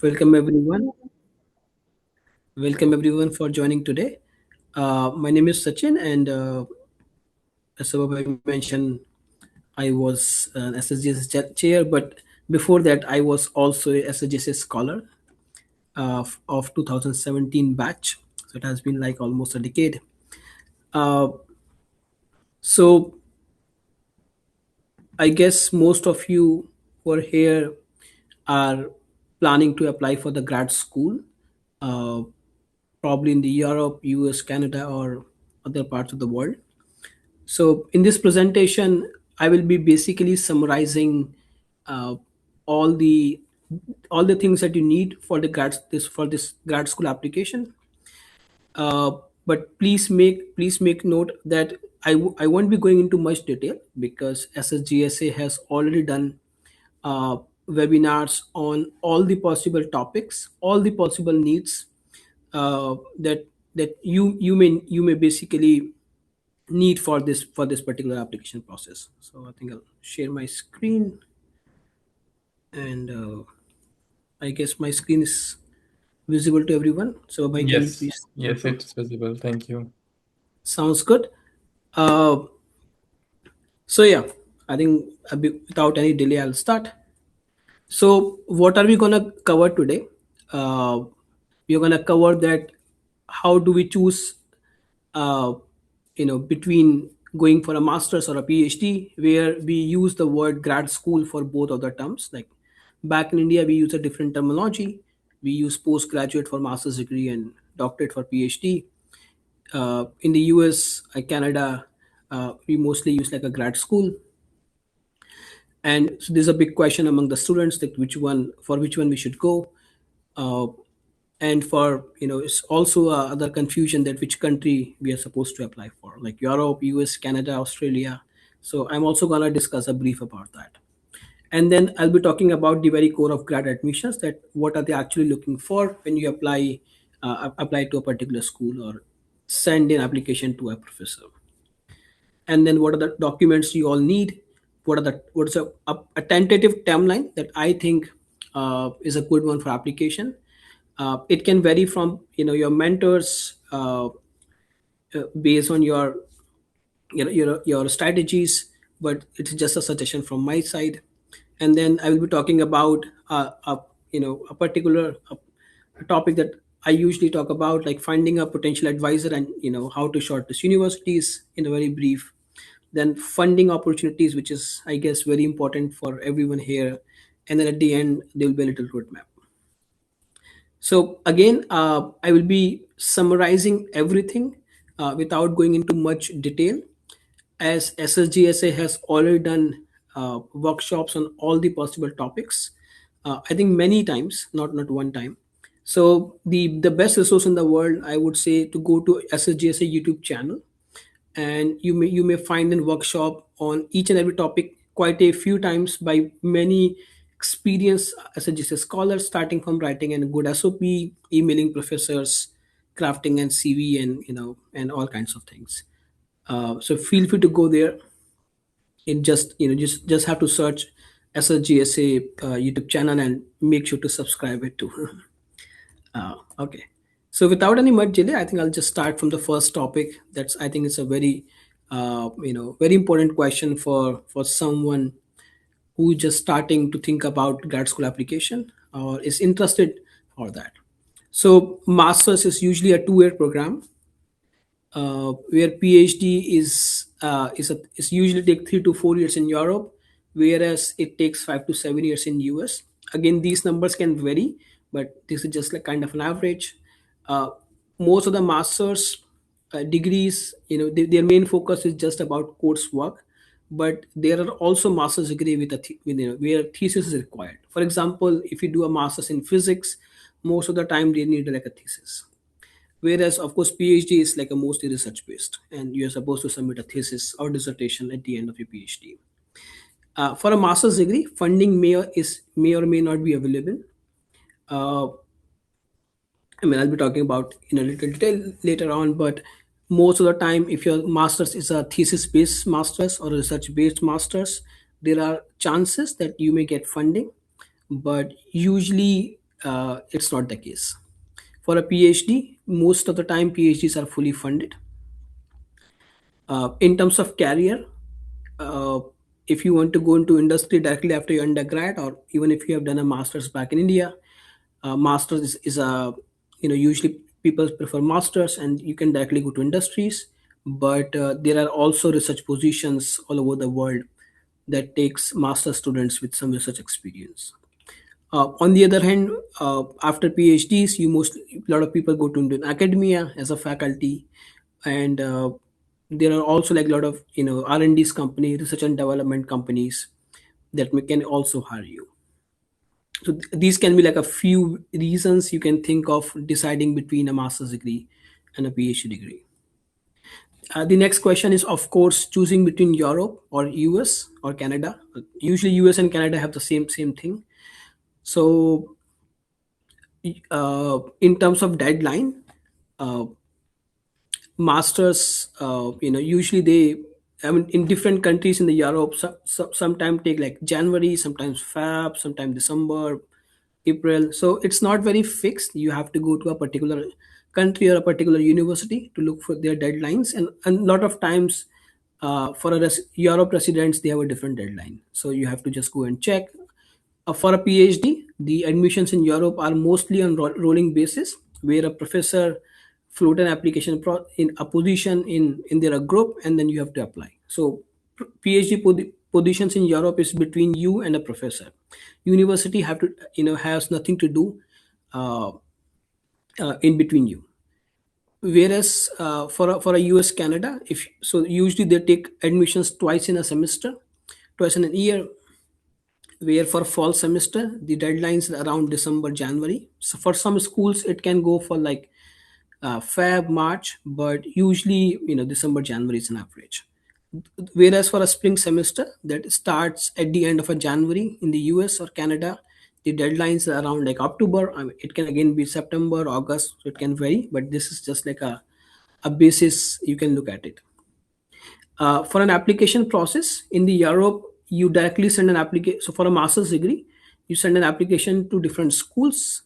Welcome everyone. Welcome everyone for joining today. My name is Sachin, and as Sabab mentioned, I was an SSGS chair, but before that, I was also a SSGS scholar of 2017 batch. So it has been like almost a decade. Uh, so I guess most of you who are here are planning to apply for the grad school, uh, probably in the Europe, US, Canada, or other parts of the world. So in this presentation, I will be basically summarizing uh, all the all the things that you need for the this grad school application. Uh, but please make note that I won't be going into much detail because SSGSA has already done uh, webinars on all the possible topics, all the possible needs that you may basically need for this particular application process. So I think I'll share my screen, and I guess my screen is visible to everyone. So Abhay, can you Yes, please yes, confirm? it's visible. Thank you. Sounds good. Uh, so yeah, I think without any delay, I'll start. So what are we gonna cover today? Uh, we're gonna cover that how do we choose uh, between going for a master's or a PhD, where we use the word grad school for both of the terms. Like back in India, we use a different terminology. We use postgraduate for master's degree and doctorate for PhD. In the US, Canada, we mostly use like a grad school. And so there's a big question among the students that which one we should go. Uh, and for it's also other confusion that which country we are supposed to apply for, like Europe, US, Canada, Australia. So I'm also going to discuss a brief about that, and then I'll be talking about the very core of grad admissions, that what are they actually looking for when you apply to a particular school or send an application to a professor, and then what are the documents you all need, what's a tentative timeline that I think is a good one for application. It can vary from your mentors, based on your strategies, but it's just a suggestion from my side. And then I will be talking about a particular a topic that I usually talk about, like finding a potential advisor and how to shortlist universities in a very brief. Then funding opportunities, which is I guess very important for everyone here. And then at the end there will be a little roadmap. So again, I will be summarizing everything without going into much detail, as SSGSA has already done workshops on all the possible topics. I think many times, not one time. So the best resource in the world, I would say, to go to SSGSA YouTube channel, and you may find a workshop on each and every topic quite a few times by many experienced SSGSA scholars, starting from writing and good SOP, emailing professors, crafting and CV, and and all kinds of things. So feel free to go there. It just have to search SSGSA YouTube channel and make sure to subscribe it too. Okay. So without any much delay, I think I'll just start from the first topic. That's, I think, it's a very very important question for someone who is just starting to think about grad school application or is interested for that. So masters is usually a 2-year program, where PhD is usually take 3 to 4 years in Europe, whereas it takes 5 to 7 years in US. Again, these numbers can vary, but this is just like kind of an average. Uh, Most of the masters degrees, their main focus is just about coursework, but there are also master's degree with where thesis is required. For example, if you do a master's in physics, most of the time they need like a thesis. Whereas, of course, PhD is like a mostly research based, and you're supposed to submit a thesis or dissertation at the end of your PhD. For a master's degree, funding may or may not be available. Uh, I mean, I'll be talking about in a little detail later on, but most of the time, if your master's is a thesis based master's or a research based master's, there are chances that you may get funding, but usually. it's not the case. For a PhD, most of the time PhDs are fully funded. In terms of career, uh, if you want to go into industry directly after your undergrad, or even if you have done a master's back in India, masters is a, usually people prefer masters and you can directly go to industries. But there are also research positions all over the world that takes master students with some research experience. On the other hand, after PhDs, a lot of people go to into academia as a faculty, and there are also like a lot of R&D's company, research and development companies that can also hire you. So these can be like a few reasons you can think of deciding between a master's degree and a PhD degree. The next question is, of course, choosing between Europe or US or Canada. Usually, US and Canada have the same thing. So in terms of deadline, uh, masters, usually I mean, in different countries in the Europe, sometimes take like January, sometimes Feb, sometimes December, April. So it's not very fixed. You have to go to a particular country or a particular university to look for their deadlines, and a lot of times for Europe residents, they have a different deadline. So you have to just go and check. For a PhD, the admissions in Europe are mostly on rolling basis, where a professor float an application in a position in their group, and then you have to apply. So PhD positions in Europe is between you and a professor. University have to has nothing to do uh, in between you. Whereas for a US Canada, if so, usually they take admissions twice in a semester, twice in a year, where for fall semester the deadlines are around December, January. So for some schools it can go for like Feb, March, but usually December, January is an average. Whereas for a spring semester that starts at the end of a January in the US or Canada, the deadlines are around like October. I mean, it can again be September, August, so it can vary, but this is just like a basis you can look at it. For an application process in the Europe, you directly send an application. So for a master's degree, you send an application to different schools,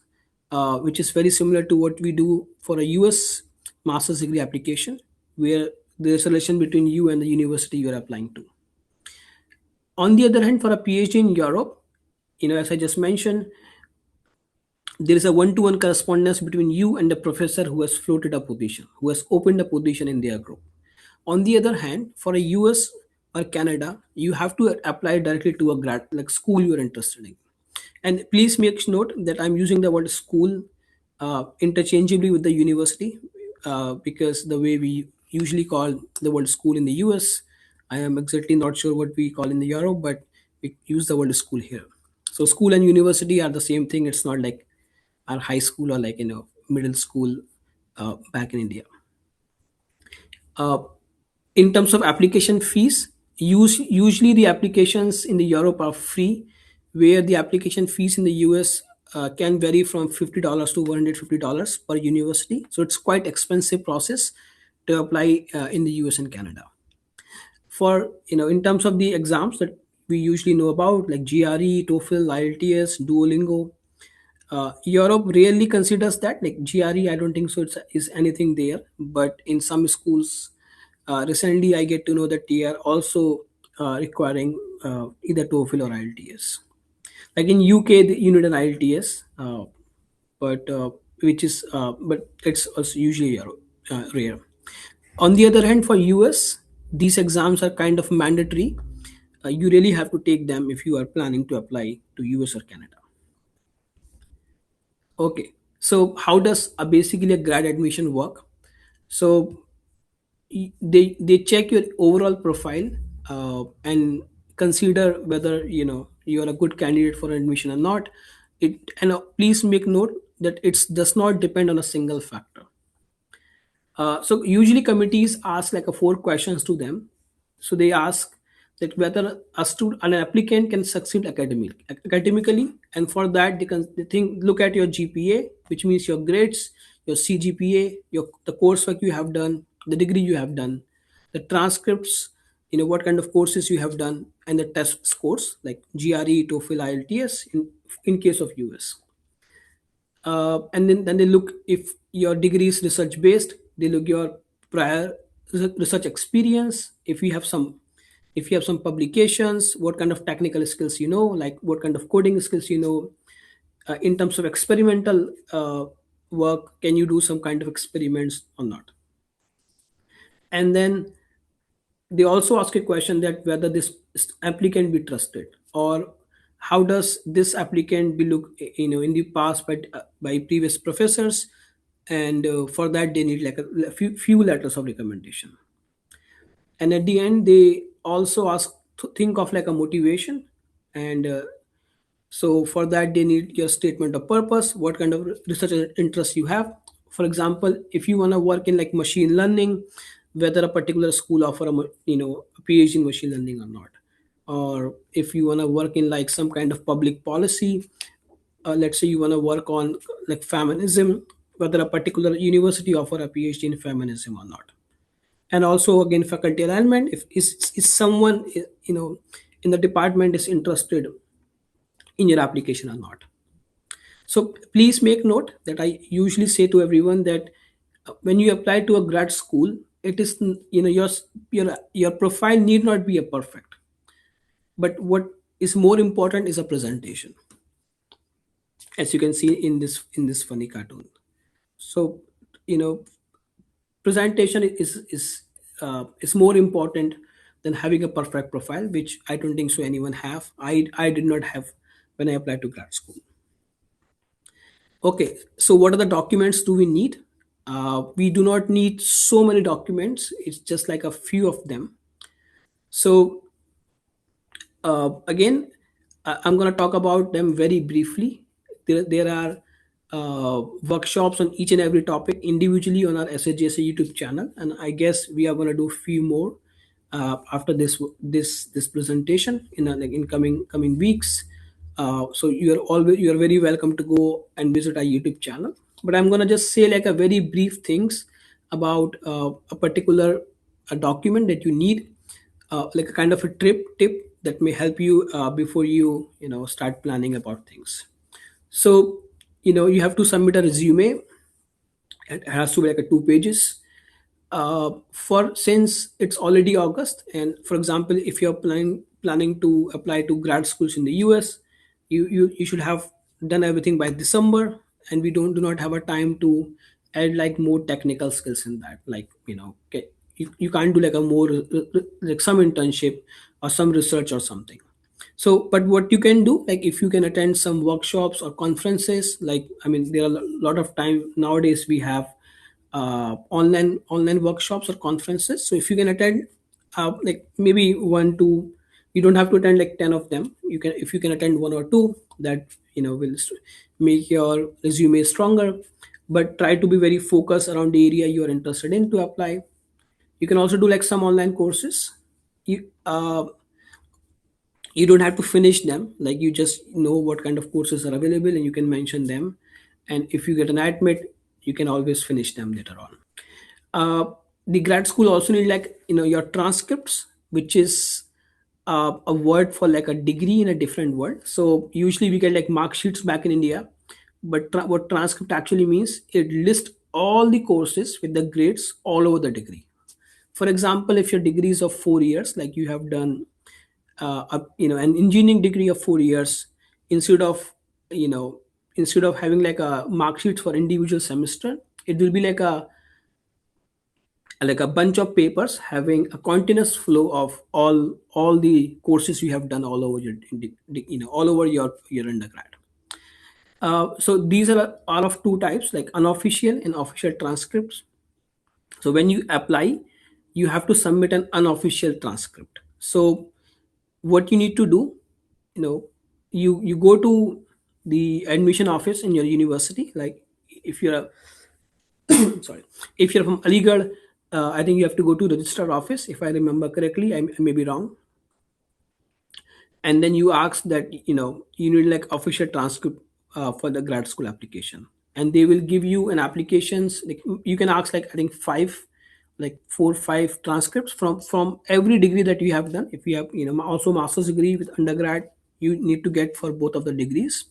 which is very similar to what we do for a US master's degree application, where there's a relation between you and the university you're applying to. On the other hand, for a PhD in Europe, as I just mentioned, there is a one-to-one correspondence between you and the professor who has floated a position, who has opened a position in their group. On the other hand, for a US or Canada, you have to apply directly to a grad like school you're interested in. And please make note that I'm using the word school interchangeably with the university, because the way we usually call the word school in the US, I am exactly not sure what we call in the Europe, but we use the word school here. So school and university are the same thing. It's not like our high school or like middle school back in India. Uh, in terms of application fees, usually the applications in the Europe are free, where the application fees in the US can vary from $50 to $150 per university. So it's quite expensive process to apply in the US and Canada. For in terms of the exams that we usually know about, like GRE, TOEFL, IELTS, Duolingo, Europe rarely considers that. Like GRE, I don't think so. Is anything there, but in some schools, recently I get to know that they are also requiring either TOEFL or IELTS. Like in UK, you need an IELTS, but but it's also usually rare. On the other hand, for US, these exams are kind of mandatory. You really have to take them if you are planning to apply to US or Canada. Okay, so how does basically a grad admission work? So they check your overall profile and consider whether you're a good candidate for admission or not. Please make note that it does not depend on a single factor. So usually committees ask like a four questions to them. So they ask that whether an applicant can succeed academically, and for that they look at your GPA, which means your grades, your CGPA, the coursework you have done, the degree you have done, the transcripts, what kind of courses you have done, and the test scores like GRE, TOEFL, IELTS in case of US. And then they look if your degree is research based. They look your prior research experience. If you have some publications, what kind of technical skills you know, like what kind of coding skills you know. In terms of experimental work, can you do some kind of experiments or not? And then they also ask a question that whether this applicant be trusted, or how does this applicant be look in the past by previous professors. And for that they need like a few letters of recommendation. And at the end they also ask to think of like a motivation. And so for that they need your statement of purpose, what kind of research interest you have. For example, if you want to work in like machine learning, whether a particular school offer a PhD in machine learning or not. Or if you want to work in like some kind of public policy, let's say you want to work on like feminism, whether a particular university offer a PhD in feminism or not. And also again faculty alignment, if is someone in the department is interested in your application or not. So please make note that I usually say to everyone that when you apply to a grad school, it is your profile need not be a perfect, but what is more important is a presentation, as you can see in this funny cartoon. So you know presentation is more important than having a perfect profile, which I don't think so anyone have. I did not have when I applied to grad school. Okay, so what are the documents do we need? We do not need so many documents. It's just like a few of them. So again, I'm going to talk about them very briefly. There are workshops on each and every topic individually on our SAJSA YouTube channel, and I guess we are going to do a few more after this presentation in coming weeks. So you're very welcome to go and visit our YouTube channel. But I'm going to just say like a very brief things about a particular document that you need, like a kind of a tip that may help you before you start planning about things. So you have to submit a resume. It has to be like a 2 pages. For since it's already August, and for example, if you're planning to apply to grad schools in the US, you should have done everything by December. And we do not have a time to add like more technical skills in that, like okay, you can't do like a more like some internship or some research or something. So but what you can do, like if you can attend some workshops or conferences, like I mean there are a lot of time nowadays we have online workshops or conferences. So if you can attend like maybe one two, you don't have to attend like 10 of them. You can, if you can attend one or two, that will make your resume stronger. But try to be very focused around the area you are interested in to apply. You can also do like some online courses. You uh, you don't have to finish them, like you just know what kind of courses are available and you can mention them. And if you get an admit, you can always finish them later on. The grad school also need like your transcripts, which is a word for like a degree in a different word. So usually we get like mark sheets back in India, but what transcript actually means, it lists all the courses with the grades all over the degree. For example, if your degree is of 4 years, like you have done an engineering degree of 4 years, instead of you know instead of having like a mark sheet for individual semester, it will be like a bunch of papers having a continuous flow of all the courses you have done all over all over your undergrad. So these are of two types, like unofficial and official transcripts. So when you apply, you have to submit an unofficial transcript. So what you need to do, you know you go to the admission office in your university. Like if you're a sorry, if you're from Aligarh, I think you have to go to the registrar office, if I remember correctly. I may be wrong. And then you ask that you need like official transcript for the grad school application. And they will give you an applications, like you can ask like I think five, like 4 5 transcripts from every degree that you have done. If you have also master's degree with undergrad, you need to get for both of the degrees.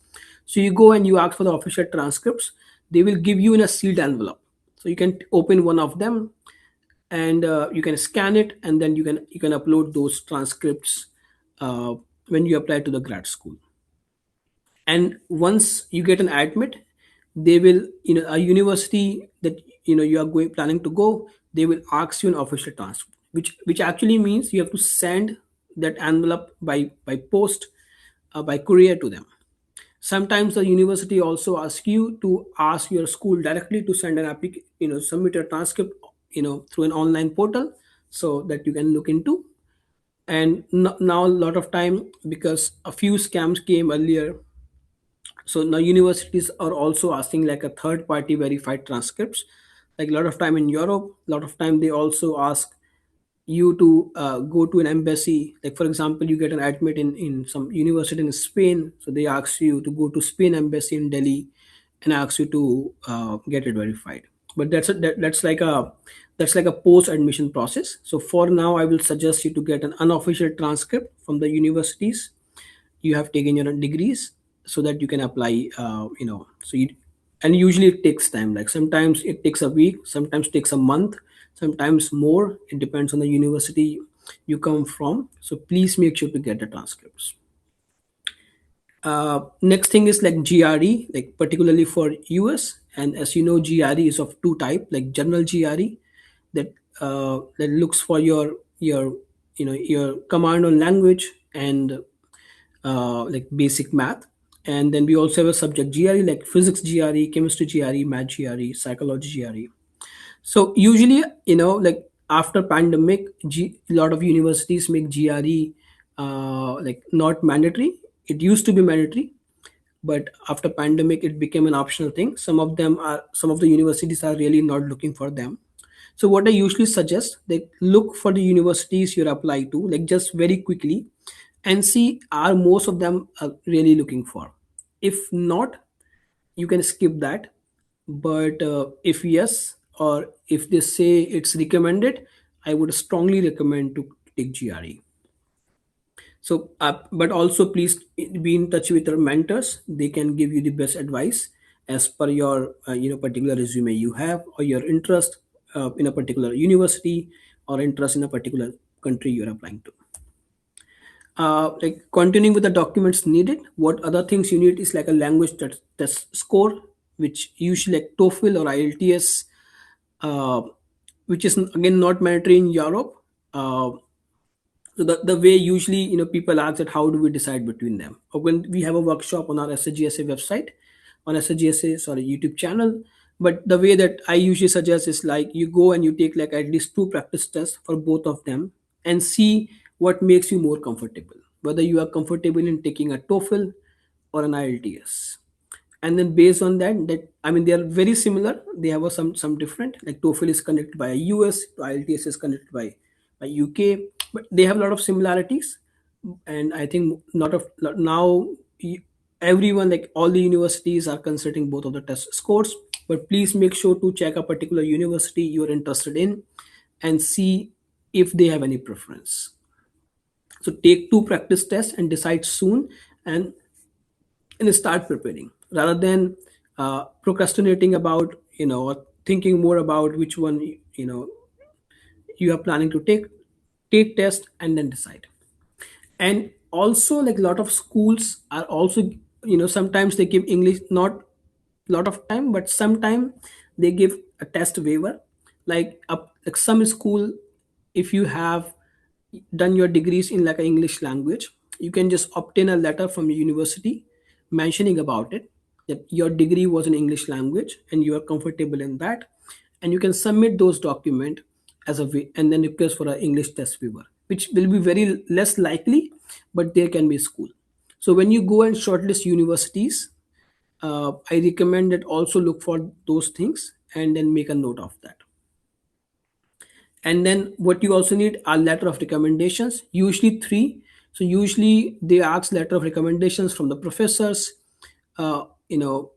So you go and you ask for the official transcripts. They will give you in a sealed envelope, so you can open one of them, and you can scan it, and then you can upload those transcripts uh, when you apply to the grad school. And once you get an admit, they will, a university that you are going planning to go, they will ask you an official transfer, which actually means you have to send that envelope by post, by courier to them. Sometimes the university also asks you to ask your school directly to send an application, submit a transcript, through an online portal, so that you can look into. And now a lot of time, because a few scams came earlier, so now universities are also asking like a third party verified transcripts. Like a lot of time in Europe, a lot of time they also ask you to go to an embassy. Like for example, you get an admit in some university in Spain, so they ask you to go to Spain embassy in Delhi and ask you to get it verified. But that's like a post admission process. So for now, I will suggest you to get an unofficial transcript from the universities you have taken your degrees, so that you can apply, and usually it takes time. Like sometimes it takes a week, sometimes it takes a month, sometimes more. It depends on the university you come from, so please make sure to get the transcripts. Next thing is like GRE, like particularly for US. And as you know, GRE is of two type, like general GRE, that looks for your command on language, and like basic math. And then we also have a subject GRE, like physics GRE, chemistry GRE, math GRE, psychology GRE. So usually, like after pandemic, a lot of universities make GRE like not mandatory. It used to be mandatory, but after pandemic, it became an optional thing. Some of the universities are really not looking for them. So what I usually suggest, they look for the universities you're applying to, like just very quickly, and see are most of them are really looking for. If not, you can skip that. But if yes, or if they say it's recommended, I would strongly recommend to take GRE. So, but also please be in touch with your mentors. They can give you the best advice as per your particular resume you have, or your interest in a particular university, or interest in a particular country you're applying to. Like continuing with the documents needed, what other things you need is like a language test score, which usually like TOEFL or IELTS, uh, which is again not mandatory in Europe. So the way usually people ask that how do we decide between them, or when we have a workshop on our SGSA website, on SGSA sorry YouTube channel. But the way that I usually suggest is like you go and you take like at least two practice tests for both of them, and see what makes you more comfortable, whether you are comfortable in taking a TOEFL or an IELTS. And then based on that, I mean, they are very similar. They have some different, like TOEFL is conducted by a US, IELTS is conducted by UK, but they have a lot of similarities. And I think not of now everyone, like all the universities are considering both of the test scores. But please make sure to check a particular university you're interested in, and see if they have any preference. So take two practice tests and decide soon, and start preparing, rather than procrastinating about, or thinking more about which one you are planning to take test and then decide. And also, like a lot of schools are also, sometimes they give English, not lot of time, but sometime they give a test waiver. Like some school, if you have done your degrees in like a English language, you can just obtain a letter from your university mentioning about it, that your degree was in English language and you are comfortable in that, and you can submit those document as a way, and then request for an English test waiver, which will be very less likely, but there can be school. So when you go and shortlist universities, I recommend that also look for those things and then make a note of that. And then what you also need are letter of recommendations, usually three. So usually they ask letter of recommendations from the professors. You know,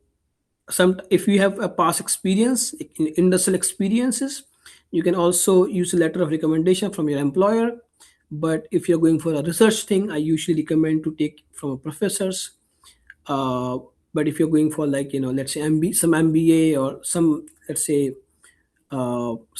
some, if you have a past experience in industrial experiences, you can also use a letter of recommendation from your employer. But if you're going for a research thing, I usually recommend to take from professors, uh, But if you're going for, like, let's say some MBA, or some, let's say,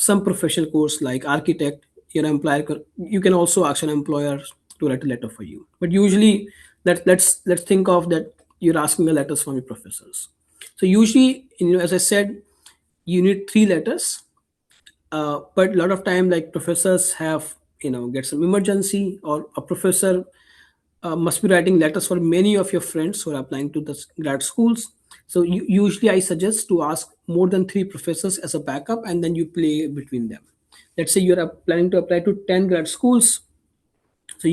some professional course like architect, you can also ask an employer to write a letter for you. But usually, let's think of that you're asking a letters from your professors. So usually, as I said, you need three letters. But a lot of time, like, professors have, get some emergency, or a professor must be writing letters for many of your friends who are applying to the grad schools. So usually I suggest to ask more than three professors as a backup, and then you play between them. Let's say you're planning to apply to 10 grad schools. So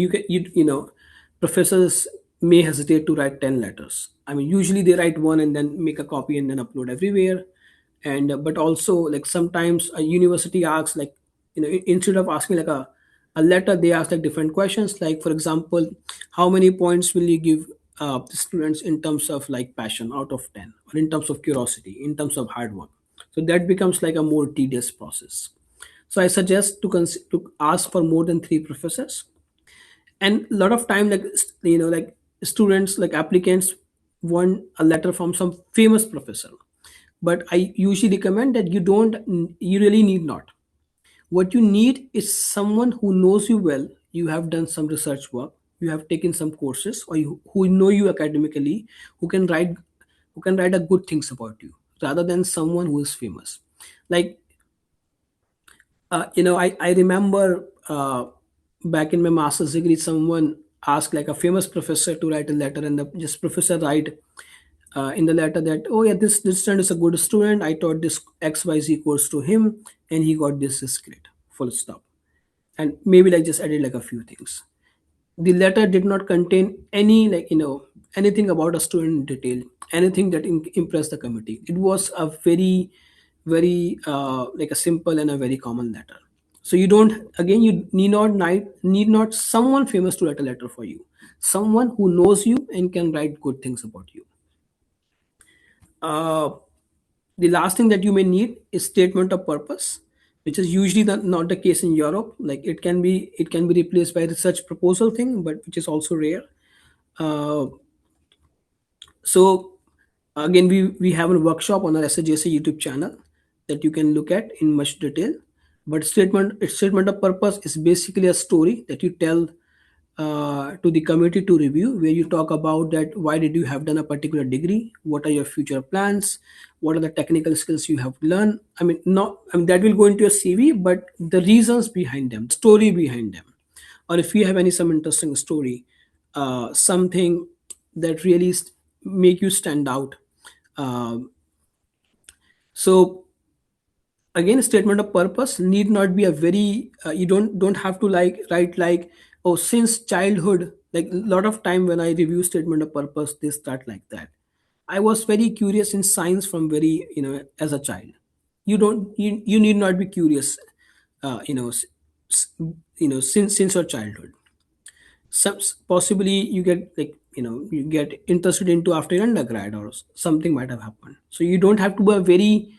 professors may hesitate to write 10 letters. I mean, usually they write one and then make a copy and then upload everywhere. And but also, like, sometimes a university asks, like, instead of asking like a letter, they ask like different questions, like, for example, how many points will you give the students in terms of like passion out of 10, or in terms of curiosity, in terms of hard work. So that becomes like a more tedious process. So I suggest to ask for more than three professors. And a lot of time, like, like, students, like applicants, want a letter from some famous professor. But I usually recommend that you really need not. What you need is someone who knows you well. You have done some research work, you have taken some courses, or who know you academically, who can write a good things about you, rather than someone who is famous. Like, I remember, back in my master's degree, someone asked like a famous professor to write a letter, and the just professor write in the letter that, oh yeah, this student is a good student. I taught this XYZ course to him, and he got this grade. Full stop. And maybe like just added like a few things. The letter did not contain any, like, anything about a student in detail, anything that impressed the committee. It was a very, very, like, a simple and a very common letter. So you don't, again, you need not someone famous to write a letter for you. Someone who knows you and can write good things about you. uh, the last thing that you may need is statement of purpose, which is usually not the case in Europe. Like, it can be replaced by research proposal thing, but which is also rare. uh, so again, we have a workshop on our SJC YouTube channel that you can look at in much detail. But statement of purpose is basically a story that you tell to the committee to review, where you talk about that why did you have done a particular degree, what are your future plans, what are the technical skills you have learned. I mean that will go into your CV, but the reasons behind them, the story behind them, or if you have any some interesting story, something that really make you stand out. Um, so again, statement of purpose need not be a very, you don't have to like write like, oh, since childhood. Like, a lot of time when I review statement of purpose, they start like that: I was very curious in science from very, as a child. You need not be curious, uh, you know s- s- since your childhood. Some, possibly you get, like, you get interested into after your undergrad, or something might have happened. So you don't have to be a very,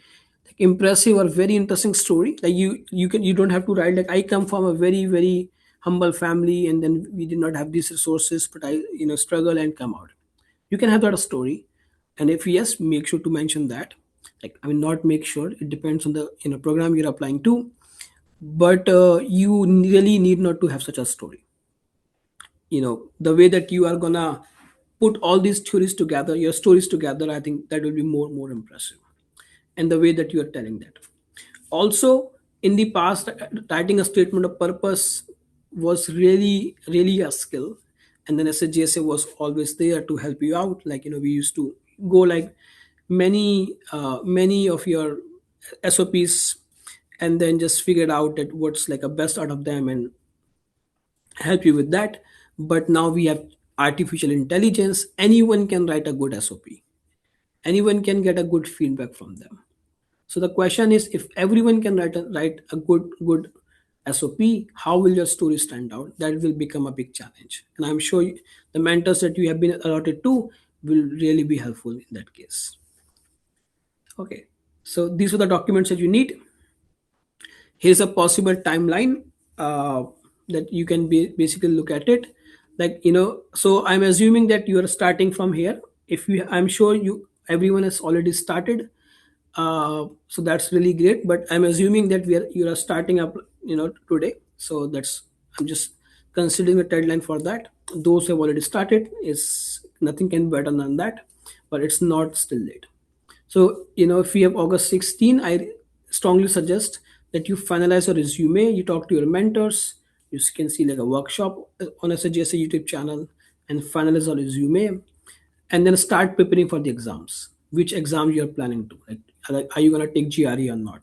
like, impressive or very interesting story. Like, you don't have to write like, I come from a very, very humble family, and then we did not have these resources, but I, struggle and come out. You can have that story. And if yes, make sure to mention that. Like, I mean, not make sure, it depends on the, program you're applying to. But you really need not to have such a story. The way that you are gonna put all these theories together, your stories together, I think that will be more impressive. And the way that you are telling that. Also, in the past, writing a statement of purpose was really, really a skill. And then SJSA was always there to help you out. Like, we used to go like many of your SOPs, and then just figured out that what's like a best out of them, and help you with that. But now we have artificial intelligence. Anyone can write a good SOP. Anyone can get a good feedback from them. So the question is, if everyone can write a good SOP, how will your story stand out? That will become a big challenge. And I'm sure the mentors that you have been allotted to will really be helpful in that case. Okay. So these are the documents that you need. Here's a possible timeline, that you can basically look at it. Like, so I'm assuming that you are starting from here. if you, I'm sure you everyone has already started, so that's really great. But I'm assuming that we are you are starting up, today. So that's, I'm just considering a deadline for that. Those who have already started, is nothing can be better than that, but it's not still late. So, if we have August 16, I strongly suggest that you finalize your resume, you talk to your mentors, you can see like a workshop on SJSA YouTube channel, and finalize your resume, and then start preparing for the exams. Which exam you are planning to? Like, are you going to take GRE or not?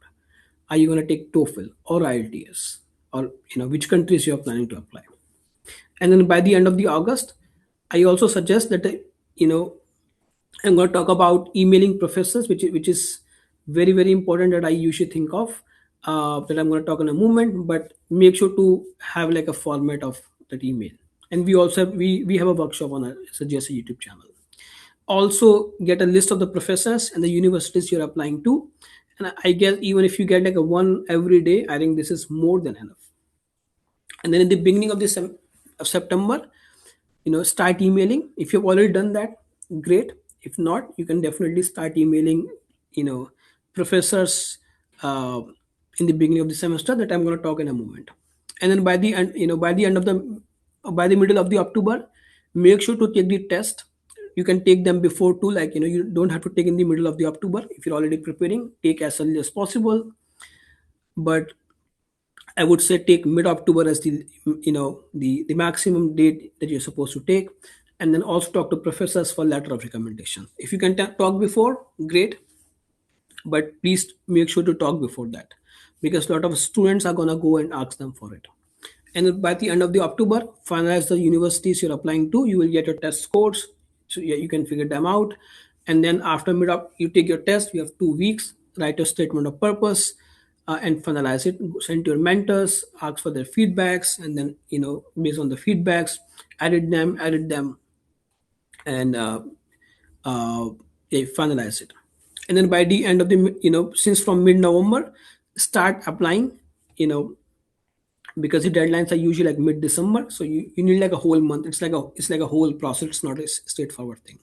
Are you going to take TOEFL or IELTS? Or, which countries you are planning to apply? And then by the end of the August, I also suggest that, you know, I'm going to talk about emailing professors, which is very very important that I usually think of. That I'm going to talk in a moment, but make sure to have like a format of that email. And we also have, we have a workshop on a Suggest a YouTube channel. Also, get a list of the professors and the universities you're applying to. And I guess even if you get like a one every day, I think this is more than enough. And then in the beginning of this of September, start emailing. If you've already done that, great. If not, you can definitely start emailing, you know professors, uh, in the beginning of the semester, that I'm going to talk in a moment. And then by the end, by the middle of the October, make sure to take the test. You can take them before too, like, you don't have to take in the middle of the October. If you're already preparing, take as early as possible. But I would say take mid October as the maximum date that you're supposed to take, and then also talk to professors for letter of recommendation. If you can talk before, great, but please make sure to talk before that, because a lot of students are gonna go and ask them for it. And then by the end of the October, finalize the universities you're applying to. You will get your test scores, so yeah, you can figure them out. And then after mid up, you take your test. You have 2 weeks. Write a statement of purpose, and finalize it. Send to your mentors, ask for their feedbacks, and then, based on the feedbacks, edit them, and yeah, finalize it. And then by the end of the, since from mid November, start applying. You know, because the deadlines are usually like mid December, so you need like a whole month. It's like a whole process. It's not a straightforward thing.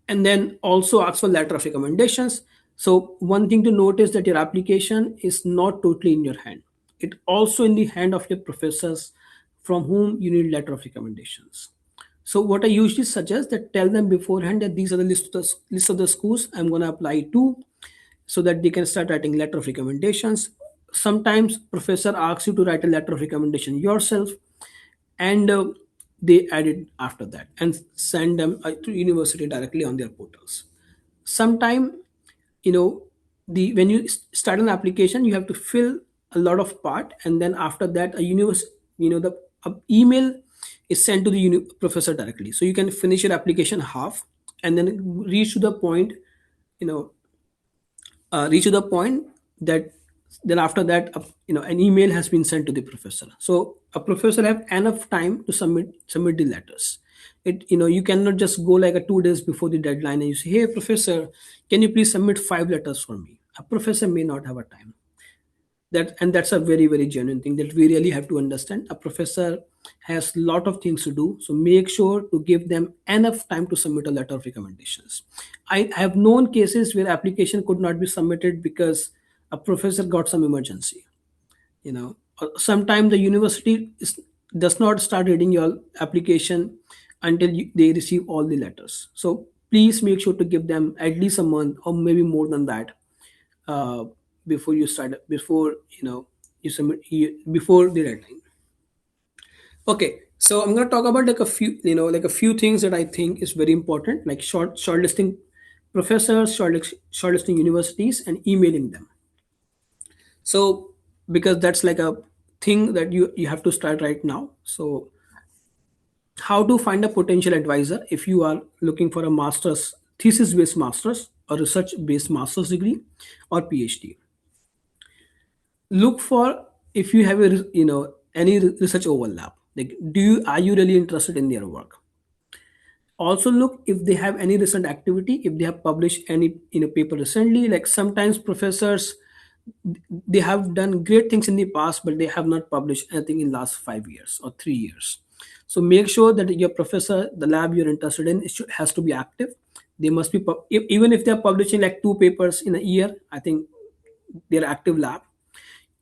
And then also ask for letter of recommendations. So one thing to note is that your application is not totally in your hand. It also in the hand of your professors, from whom you need letter of recommendations. So what I usually suggest, that tell them beforehand that these are the list of the schools I'm going to apply to, so that they can start writing letter of recommendations. Sometimes professor asks you to write a letter of recommendation yourself, and they add it after that and send them to university directly on their portals. Sometime, you know the when you start an application, you have to fill a lot of part, and then after that a universe the email is sent to the professor directly, so you can finish your application half, and then you know reach to the point that, then after that, an email has been sent to the professor, so a professor have enough time to submit the letters. You cannot just go like a 2 days before the deadline and you say, hey professor, can you please submit 5 letters for me? A professor may not have a time. That's a very very genuine thing that we really have to understand. A professor has lot of things to do, so make sure to give them enough time to submit a letter of recommendations. I have known cases where application could not be submitted because a professor got some emergency. Sometimes the university does not start reading your application until they receive all the letters. So please make sure to give them at least a month or maybe more than that, uh, before you start, before you submit, before the deadline. Okay, so I'm going to talk about like a few things that I think is very important, like shortlisting professors, shortlisting universities, and emailing them. So because that's like a thing that you have to start right now. So how to find a potential advisor if you are looking for a master's, thesis based master's, or research based master's degree, or PhD. Look for, if you have any research overlap, like, are you really interested in their work? Also look if they have any recent activity, if they have published any paper recently. Like sometimes professors, they have done great things in the past, but they have not published anything in last 5 years or 3 years. So make sure that your professor, the lab you're interested in, has to be active. They must be even if they're publishing like two papers in a year, I think they're active lab.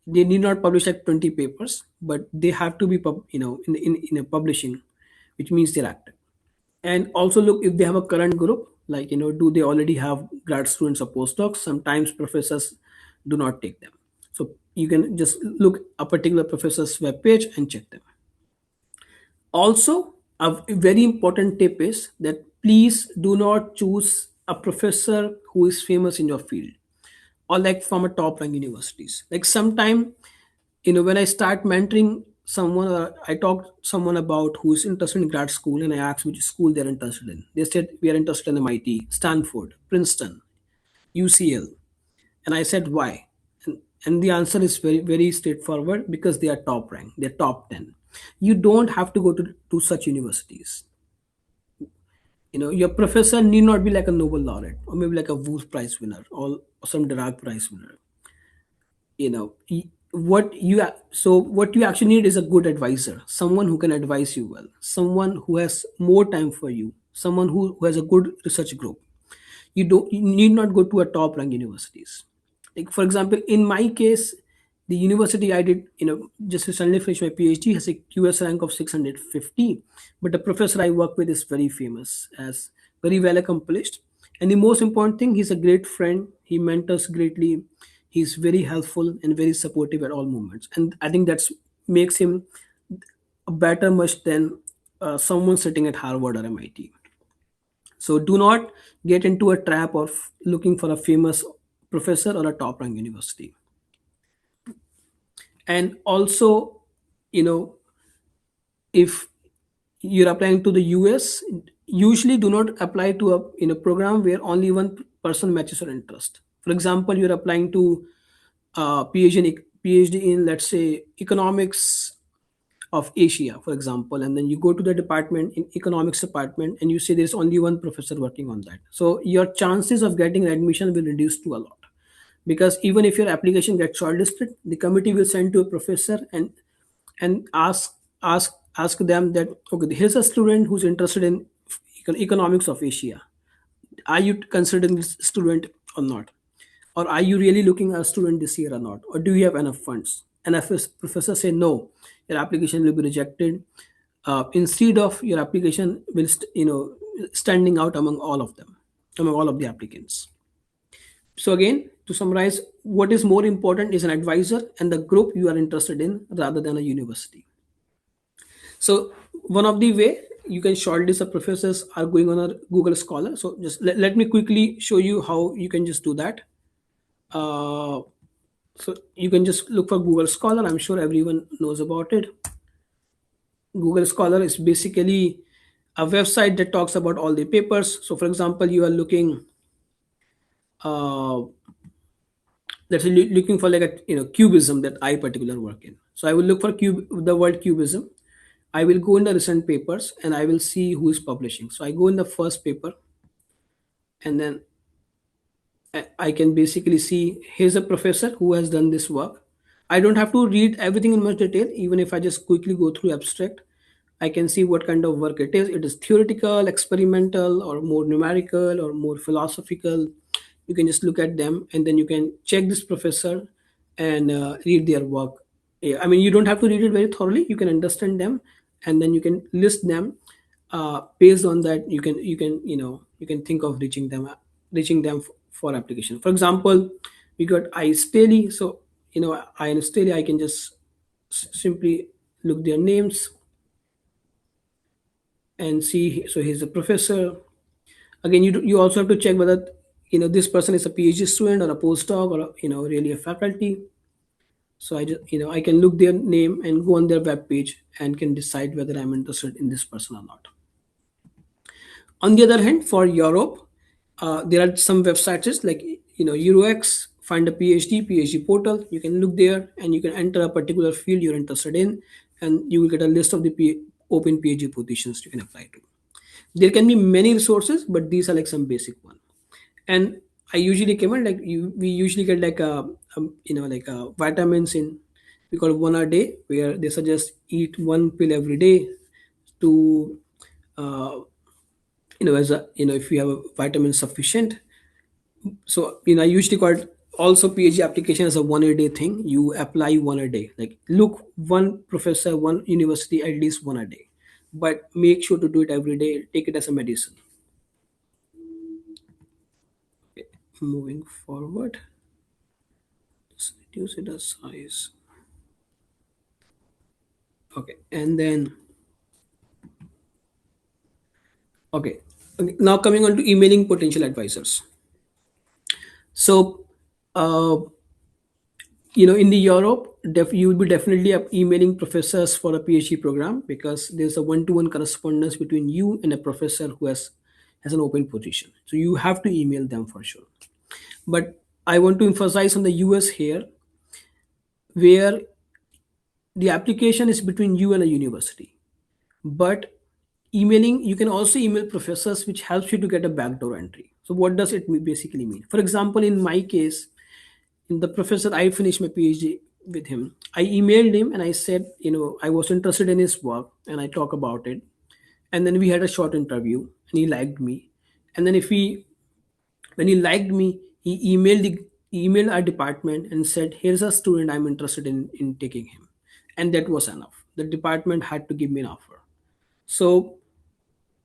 They need not publish like 20 papers, but they have to be in a publishing, which means they're active. And also look if they have a current group, like do they already have grad students or postdocs. Sometimes professors do not take them, so you can just look a particular professor's web page and check them. Also, a very important tip is that please do not choose a professor who is famous in your field or like from a top rank universities. Like sometime, when I start mentoring someone, or I talk to someone about who is interested in grad school, and I ask which school they're interested in. They said we are interested in MIT, Stanford, Princeton, UCL, and I said why, and the answer is very straightforward, because they are top rank, they're top 10. You don't have to go to such universities. Your professor need not be like a Nobel laureate or maybe like a Wolf Prize winner or some Dirac Prize winner. What you actually need is a good advisor, someone who can advise you well, someone who has more time for you, someone who has a good research group. You need not go to a top ranked universities. Like for example, in my case, the university I did just recently finished my PhD has a QS rank of 650, but the professor I work with is very famous, as very well accomplished. And the most important thing, he's a great friend, he mentors greatly, he's very helpful and very supportive at all moments, and I think that's makes him a better much than someone sitting at Harvard or MIT. So do not get into a trap of looking for a famous professor or a top ranked university. And also, you know, if you're applying to the US, usually do not apply to a program where only one person matches your interest. For example, you're applying to PhD in let's say economics of Asia, for example, and then you go to the department in economics department and you say there's only one professor working on that. So your chances of getting an admission will reduce to a lot, because even if your application gets shortlisted, the committee will send to a professor and ask them that, okay, here's a student who's interested in economics of Asia. Are you considering this student or not? Or are you really looking at a student this year or not? Or do you have enough funds? And if a professor say no, your application will be rejected. Instead of your application will standing out among all of them, among all of the applicants. So again, to summarize, what is more important is an advisor and the group you are interested in rather than a university. So one of the way you can shortlist of professors are going on a Google Scholar. So just let me quickly show you how you can just do that. Uh, so you can just look for Google Scholar. I'm sure everyone knows about it. Google Scholar is basically a website that talks about all the papers. So for example, you are looking, uh, let's say looking for like a cubism that I particular work in. So I will look for the word cubism. I will go in the recent papers and I will see who is publishing. So I go in the first paper, and then I can basically see here's a professor who has done this work. I don't have to read everything in much detail. Even if I just quickly go through abstract, I can see what kind of work it is. It is theoretical, experimental, or more numerical, or more philosophical. You can just look at them, and then you can check this professor and read their work. Yeah, I mean, you don't have to read it very thoroughly. You can understand them, and then you can list them. Based on that, you can think of reaching them for application. For example, we got I Staley. So I and Staley, I can just simply look their names and see. So he's a professor. Again, you also have to check whether this person is a PhD student or a postdoc or really a faculty. So I just I can look their name and go on their web page and can decide whether I'm interested in this person or not. On the other hand, for Europe, there are some websites like Eurox, find a PhD portal. You can look there and you can enter a particular field you're interested in, and you will get a list of the open PhD positions you can apply to. There can be many resources, but these are like some basic one. And I usually recommend, like we usually get like vitamins in, we call it 1 a day, where they suggest eat one pill every day to as a, if you have a vitamin sufficient. So I usually call it also PhD application as a 1 a day thing. You apply 1 a day, like look one professor, one university, at least 1 a day, but make sure to do it every day. Take it as a medicine. Okay, moving forward, just reduce it as size. Okay, and then okay, now coming on to emailing potential advisors. So uh, in the Europe, you will be definitely emailing professors for a PhD program, because there's a one-to-one correspondence between you and a professor who has an open position. So you have to email them for sure. But I want to emphasize on the US here, where the application is between you and a university. But emailing, you can also email professors, which helps you to get a backdoor entry. So what does it basically mean? For example, in my case, the professor I finished my PhD with him, I emailed him and I said, I was interested in his work, and I talk about it. And then we had a short interview, and he liked me. And then if he when he liked me, he emailed our department and said, here's a student, I'm interested in taking him. And that was enough. The department had to give me an offer. So,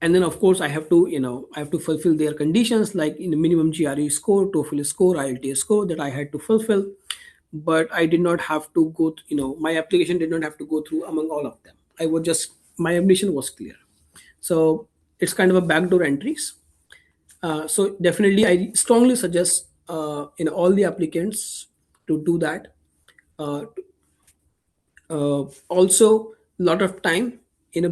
and then of course I have to fulfill their conditions, like in the minimum GRE score, TOEFL score, IELTS score, that I had to fulfill. But I did not have to go my application did not have to go through among all of them. I was just My ambition was clear. So it's kind of a backdoor entries. So definitely I strongly suggest all the applicants to do that. Also, lot of time,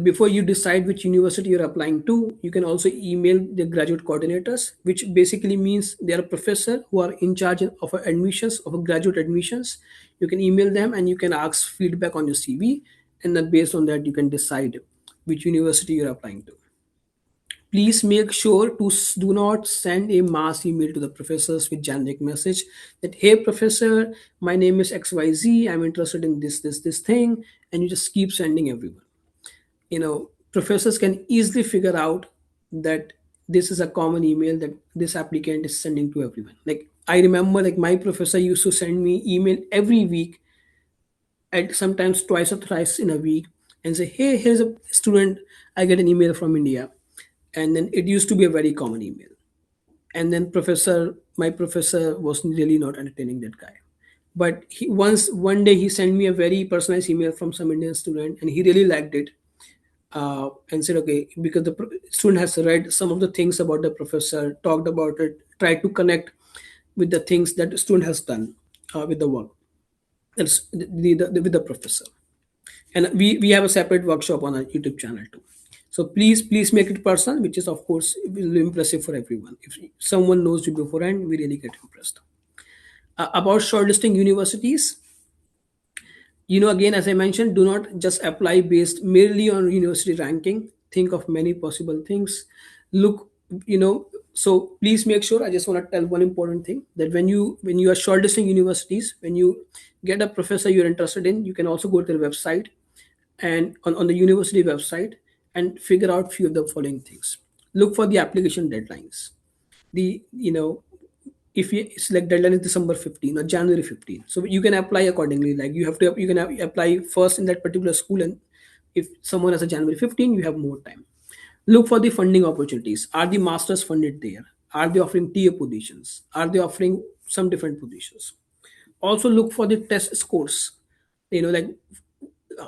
before you decide which university you're applying to, you can also email the graduate coordinators, which basically means they are professor who are in charge of admissions, of graduate admissions. You can email them and you can ask feedback on your CV, and then based on that you can decide which university you're applying to. Please make sure to do not send a mass email to the professors with generic message that, hey professor, my name is XYZ, I'm interested in this thing, and you just keep sending everyone. Professors can easily figure out that this is a common email that this applicant is sending to everyone. Like I remember, like my professor used to send me email every week, at sometimes twice or thrice in a week, and say, hey, here's a student, I get an email from India. And then it used to be a very common email. And then my professor was really not entertaining that guy. But one day he sent me a very personalized email from some Indian student, and he really liked it. And said, okay, because the student has read some of the things about the professor, talked about it, tried to connect with the things that the student has done with the work, that's with the professor. And we have a separate workshop on our YouTube channel too. So please make it personal, which is of course will be impressive for everyone. If someone knows you beforehand, we really get impressed. About shortlisting universities, again, as I mentioned, do not just apply based merely on university ranking. Think of many possible things. Look, so please make sure. I just want to tell one important thing, that when you are shortlisting universities, when you get a professor you're interested in, you can also go to their website, and on the university website, and figure out few of the following things. Look for the application deadlines. The if you select deadline is December 15 or January 15, so you can apply accordingly. Like you can apply first in that particular school, and if someone has a January 15, you have more time. Look for the funding opportunities. Are the masters funded there? Are they offering tier positions? Are they offering some different positions? Also look for the test scores. Like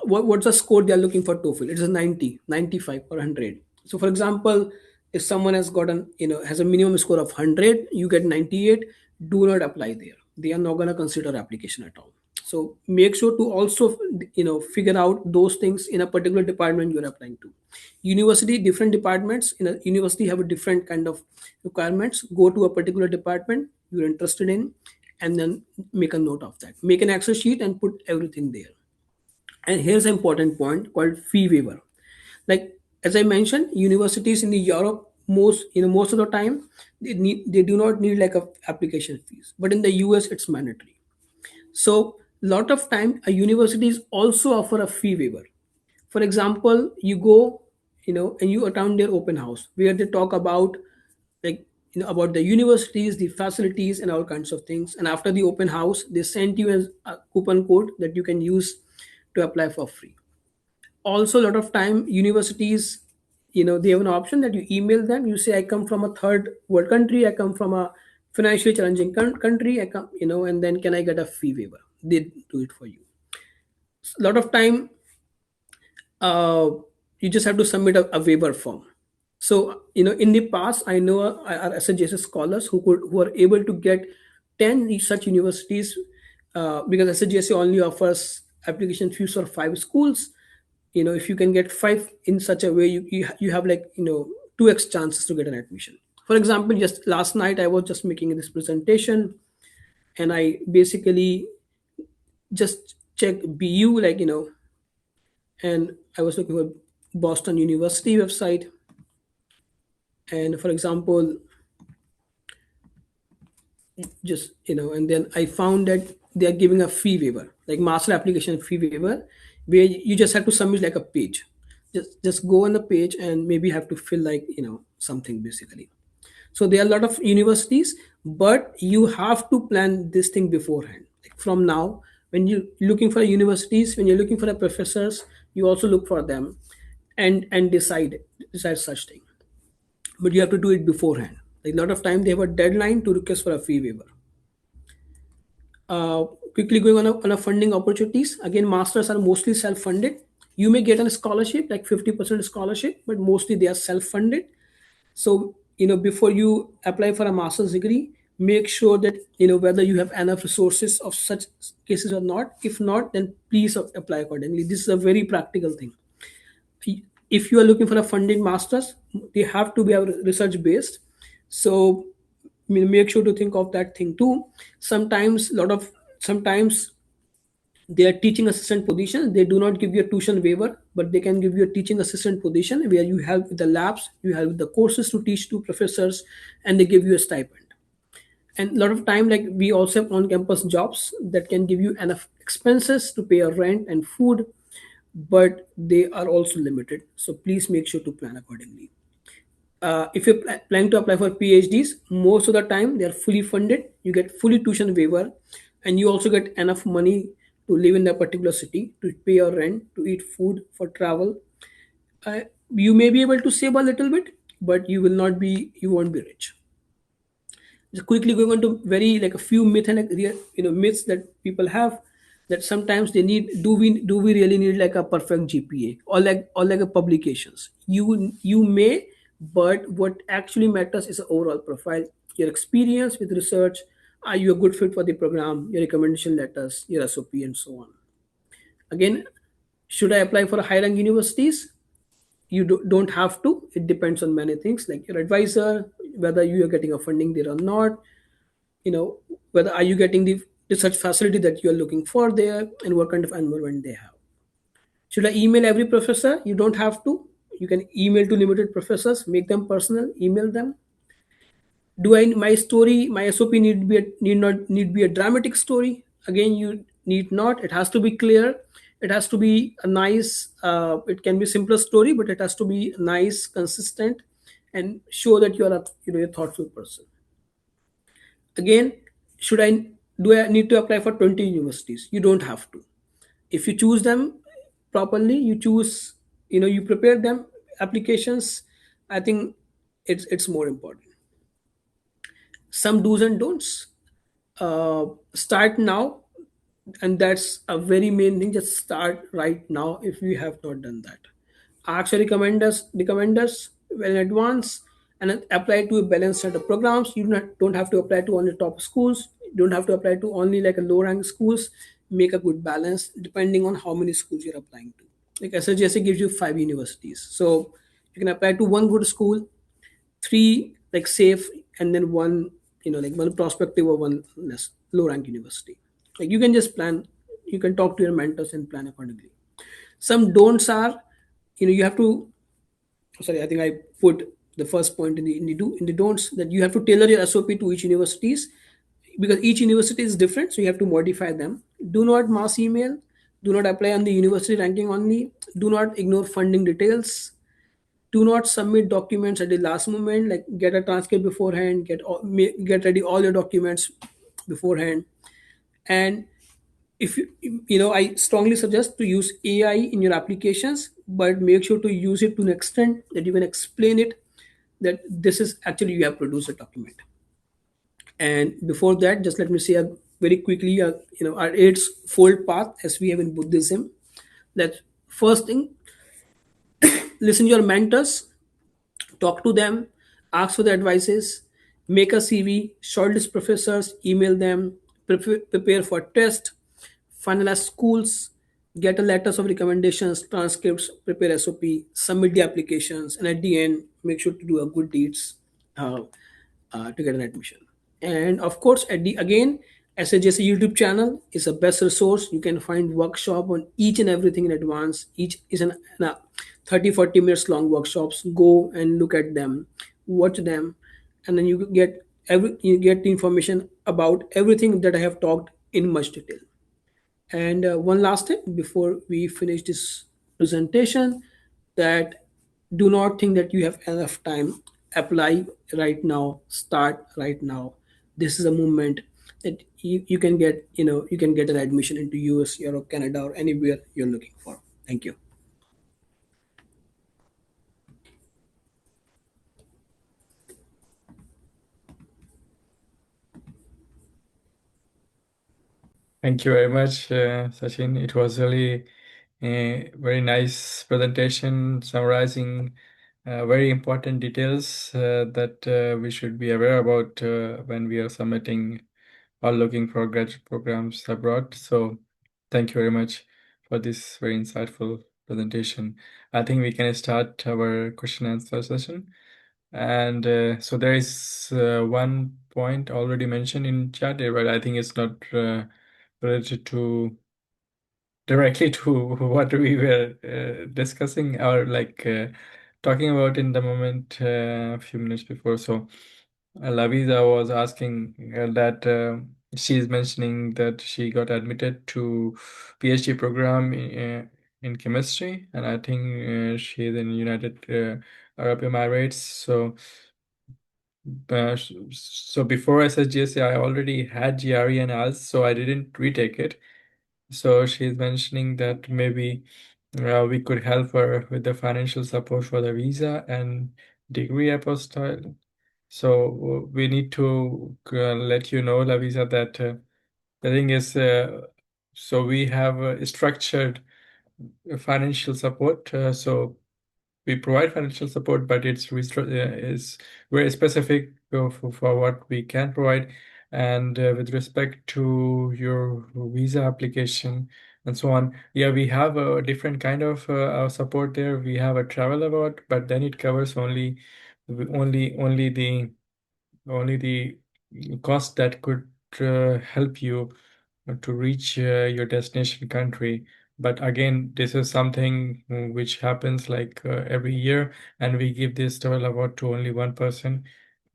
what's the score they are looking for TOEFL? It is a 90, 95, or 100. So for example, if someone has gotten, has a minimum score of 100, you get 98, do not apply there. They are not going to consider application at all. So make sure to also, figure out those things in a particular department you're applying to. University, different departments in a university have a different kind of requirements. Go to a particular department you're interested in, and then make a note of that. Make an Excel sheet and put everything there. And here's an important point called fee waiver. Like as I mentioned, universities in the Europe, most of the time they do not need like a application fees, but in the US it's mandatory. So lot of time a universities also offer a fee waiver. For example, you go, and you attend their open house where they talk about, like, about the universities, the facilities, and all kinds of things. And after the open house, they send you a coupon code that you can use to apply for free. Also, a lot of time universities, they have an option that you email them, you say, I come from a third world country, I come from a financially challenging country, I come, and then can I get a fee waiver? They do it for you. A lot of time, uh, you just have to submit a waiver form. So, in the past, I know our SHS scholars who are able to get 10 such universities, because SHS only offers application fees for 5 schools. If you can get 5 in such a way, you have, like, 2x chances to get an admission. For example, just last night I was just making this presentation, and I basically just check BU, like, and I was looking for Boston University website. And for example, just, and then I found that they are giving a fee waiver, like master application fee waiver, where you just have to submit like a page. Just go on the page and maybe have to fill, like, something basically. So there are a lot of universities, but you have to plan this thing beforehand. Like from now, when you're looking for universities, when you're looking for the professors, you also look for them, and decide such thing. But you have to do it beforehand. Like a lot of time, they have a deadline to request for a fee waiver. uh, Quickly going on a funding opportunities, again, masters are mostly self-funded. You may get a scholarship, like 50% scholarship, but mostly they are self-funded. So, before you apply for a master's degree, make sure that, whether you have enough resources of such cases or not. If not, then please apply accordingly. This is a very practical thing. If you are looking for a funded masters, they have to be research based. So, make sure to think of that thing too. Sometimes they are teaching assistant position, they do not give you a tuition waiver, but they can give you a teaching assistant position where you help with the labs, you help with the courses to teach to professors, and they give you a stipend. And a lot of time, like, we also have on campus jobs that can give you enough expenses to pay your rent and food, but they are also limited, so please make sure to plan accordingly. If you're planning to apply for PhDs, most of the time they are fully funded. You get fully tuition waiver, and you also get enough money to live in that particular city, to pay your rent, to eat food, for travel. Uh, you may be able to save a little bit, but you won't be rich. Just quickly going on to very, like, a few myth and, like, myths that people have, that sometimes they need, do we really need like a perfect GPA, or like a publications? You may, but what actually matters is the overall profile, your experience with research. Are you a good fit for the program, your recommendation letters, your SOP, and so on. Again, should I apply for high rank universities? You don't have to. It depends on many things, like your advisor, whether you are getting a funding there or not, whether are you getting the research facility that you are looking for there, and what kind of environment they have. Should I email every professor? You don't have to. You can email to limited professors, make them personal, email them. Do I my story, my SOP need be a dramatic story? Again, you need not. It has to be clear. It has to be a nice, it can be simpler story, but it has to be nice, consistent, and show that you are a thoughtful person. Again, should I do I need to apply for 20 universities? You don't have to. If you choose them properly, you prepare them applications. I think it's more important. Some do's and don'ts. Start now, and that's a very main thing. Just start right now if you have not done that. Ask your recommenders well in advance, and then apply to a balanced set of programs. You don't have to apply to only top schools. You don't have to apply to only like a low rank schools. Make a good balance depending on how many schools you're applying to. Like SHSA gives you 5 universities, so you can apply to one good school, three like safe, and then one, like one prospective, or one less low rank university. Like, you can just plan. You can talk to your mentors and plan accordingly. Some don'ts are, you have to, sorry, I think I put the first point in the don'ts, that you have to tailor your SOP to each universities, because each university is different, so you have to modify them. Do not mass email. Do not apply on the university ranking only. Do not ignore funding details. Do not submit documents at the last moment. Like, get a transcript beforehand, get ready all your documents beforehand. And if I strongly suggest to use AI in your applications, but make sure to use it to an extent that you can explain it, that this is actually you have produced a document. And before that, just let me say very quickly, our eightfold path as we have in Buddhism. That first thing, listen to your mentors, talk to them, ask for the advices, make a CV, shortlist professors, email them, prepare for test, finalize schools, get a letters of recommendations, transcripts, prepare SOP, submit the applications, and at the end, make sure to do a good deeds uh, to get an admission. And of course, at the again, SHS YouTube channel is the best resource. You can find workshop on each and everything in advance. Each is an 30-40 minutes long workshops. Go and look at them, watch them, and then you get the information about everything that I have talked in much detail. And one last thing before we finish this presentation, that do not think that you have enough time. Apply right now. Start right now. This is a movement that you can get. You can get an admission into US, Europe, Canada, or anywhere you're looking for. Thank you. Thank you very much, Sachin. It was really a very nice presentation summarizing very important details that we should be aware about when we are submitting or looking for graduate programs abroad. So, thank you very much for this very insightful presentation. I think we can start our question and answer session. And so there is one point already mentioned in chat, but I think it's not related to directly to what we were discussing or like talking about in the moment a few minutes before. So Lavisa was asking that she is mentioning that she got admitted to PhD program in chemistry, and I think she is in United Arab Emirates. So before SSGSA, I already had GRE and ALS, so I didn't retake it. So she's mentioning that maybe we could help her with the financial support for the visa and degree apostille. So we need to let you know, Lavisa, that the thing is, so we have structured financial support. So we provide financial support, but is very specific for what we can provide. And with respect to your visa application and so on, yeah, we have a different kind of support there. We have a travel award, but then it covers only the cost that could help you to reach your destination country. But again, this is something which happens like every year, and we give this travel award to only one person.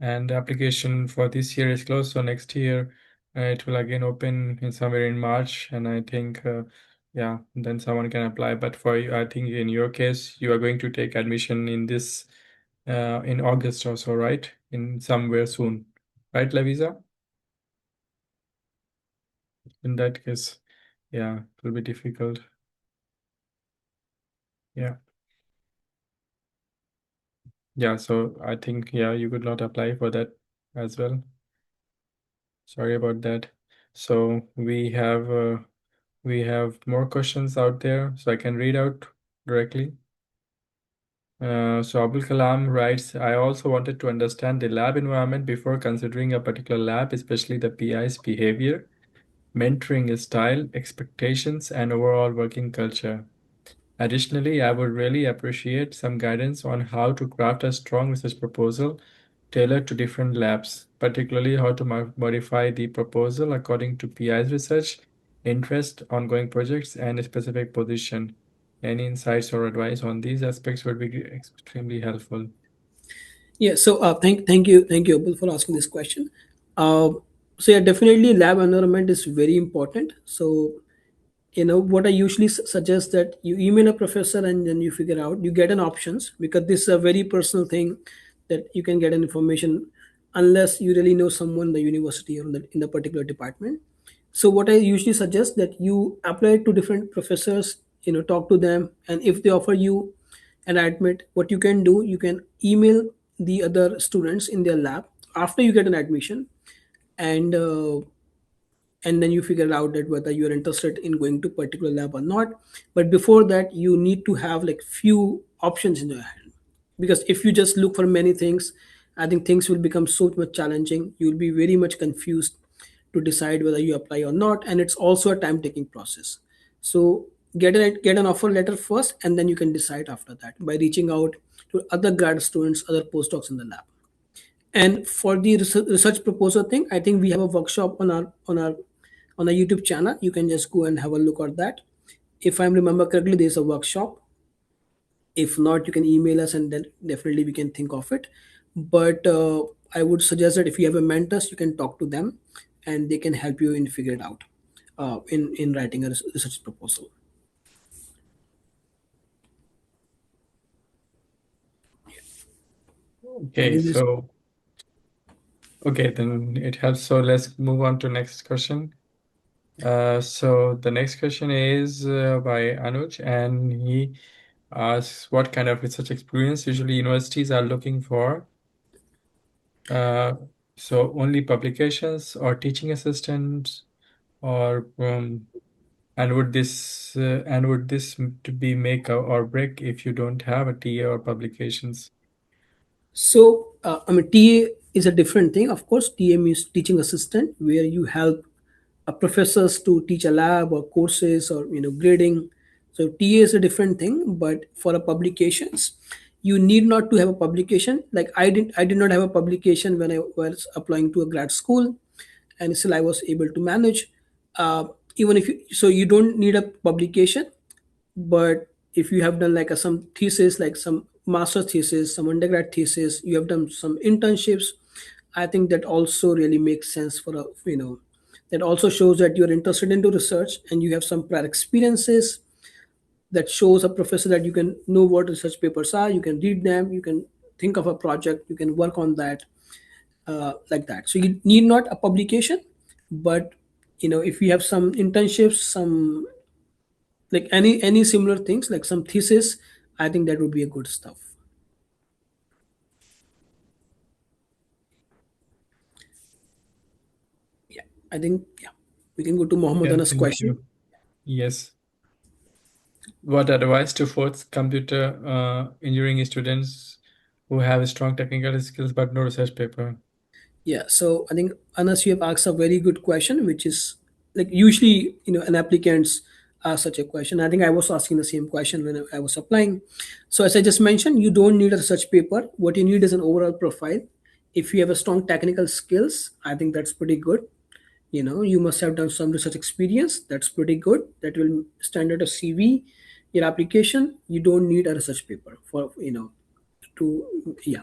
And the application for this year is closed, so next year it will again open in somewhere in March, and I think yeah, then someone can apply. But for you, I think in your case, you are going to take admission in this in August or so, right? In somewhere soon, right, Lavisa? In that case, yeah, it will be difficult. Yeah. Yeah, so I think, yeah, you could not apply for that as well. Sorry about that. So we have more questions out there, so I can read out directly. So Abul Kalam writes, I also wanted to understand the lab environment before considering a particular lab, especially the PI's behavior, mentoring style, expectations, and overall working culture. Additionally, I would really appreciate some guidance on how to craft a strong research proposal tailored to different labs, particularly how to modify the proposal according to PI's research, interest, ongoing projects, and a specific position. Any insights or advice on these aspects would be extremely helpful. Yeah. So thank you, Abul, for asking this question. Uh, so yeah, definitely, lab environment is very important. So What I usually suggest that you email a professor and then you figure out, you get an options, because this is a very personal thing that you can get an information unless you really know someone in the university or in the particular department. So what I usually suggest that you apply to different professors, talk to them, and if they offer you an admit, what you can do, you can email the other students in their lab after you get an admission, and then you figure out that whether you're interested in going to particular lab or not. But before that, you need to have like few options in your hand, because if you just look for many things, I think things will become so much challenging. You'll be very much confused to decide whether you apply or not, and it's also a time taking process. So get an offer letter first, and then you can decide after that by reaching out to other grad students, other postdocs in the lab. And for the research proposal thing, I think we have a workshop on our YouTube channel. You can just go and have a look at that. If I remember correctly, there's a workshop. If not, you can email us, and then definitely we can think of it. But I would suggest that if you have a mentors, you can talk to them, and they can help you in figure it out in writing a research proposal. I Okay, think this. so okay, then it helps. So let's move on to next question. So the next question is by Anuj, and he asks what kind of research experience usually universities are looking for. Uh, so only publications or teaching assistants, or and would this to be make or break if you don't have a TA or publications? So, I mean, TA is a different thing. Of course, TA means teaching assistant, where you help professors to teach a lab or courses or grading. So TA is a different thing. But for a publications, you need not to have a publication. Like I did not have a publication when I was applying to a grad school, and still I was able to manage. Even if you don't need a publication, but if you have done like some thesis, like some master thesis, some undergrad thesis, you have done some internships, I think that also really makes sense for a that also shows that you're interested into research and you have some prior experiences. That shows a professor that you can know what research papers are, you can read them, you can think of a project, you can work on that, like that. So you need not a publication, but if you have some internships, some like any similar things like some thesis, I think that would be a good stuff. Yeah, I think, yeah, we can go to Yeah, Mohammedana's thank question. you. Yes. What advice to fourth computer engineering students who have strong technical skills but no research paper? Yeah, so I think Anas, you have asked a very good question, which is like usually an applicants ask such a question. I think I was asking the same question when I was applying. So as I just mentioned, you don't need a research paper. What you need is an overall profile. If you have a strong technical skills, I think that's pretty good. You must have done some research experience, that's pretty good, that will stand out a CV, your application. You don't need a research paper for to yeah,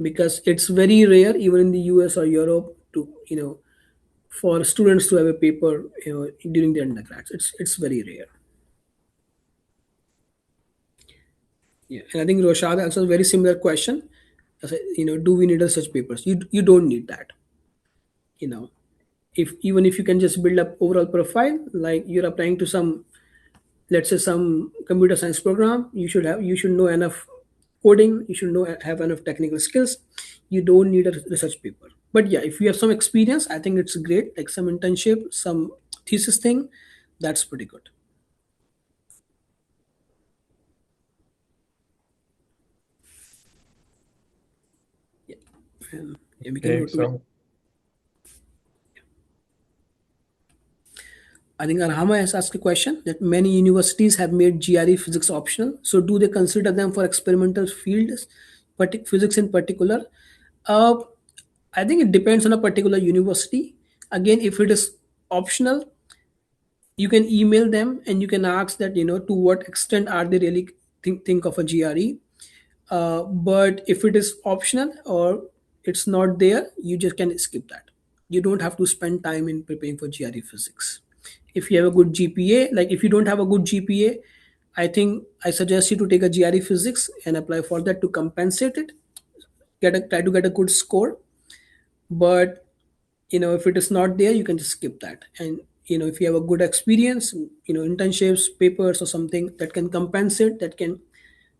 because it's very rare even in the US or Europe to for students to have a paper during their undergrads. It's very rare. Yeah, and I think Roshad answers a very similar question. As do we need a research papers? You don't need that. you know if even if you can just build up overall profile, like you're applying to some, let's say some computer science program, you should know enough coding, you should know have enough technical skills. You don't need a research paper. But yeah, if you have some experience, I think it's great, like some internship, some thesis thing, that's pretty good. Yeah, yeah, we can Okay, go to. so I think Arhama has asked a question that many universities have made GRE physics optional. So, do they consider them for experimental fields, physics in particular? Uh, I think it depends on a particular university. Again, if it is optional, you can email them and you can ask that to what extent are they really think of a GRE. But if it is optional or it's not there, you just can skip that. You don't have to spend time in preparing for GRE physics. If you have a good GPA, like if you don't have a good GPA, I think I suggest you to take a GRE physics and apply for that to compensate it. Try to get a good score. But if it is not there, you can just skip that. And if you have a good experience, internships, papers, or something that can compensate, that can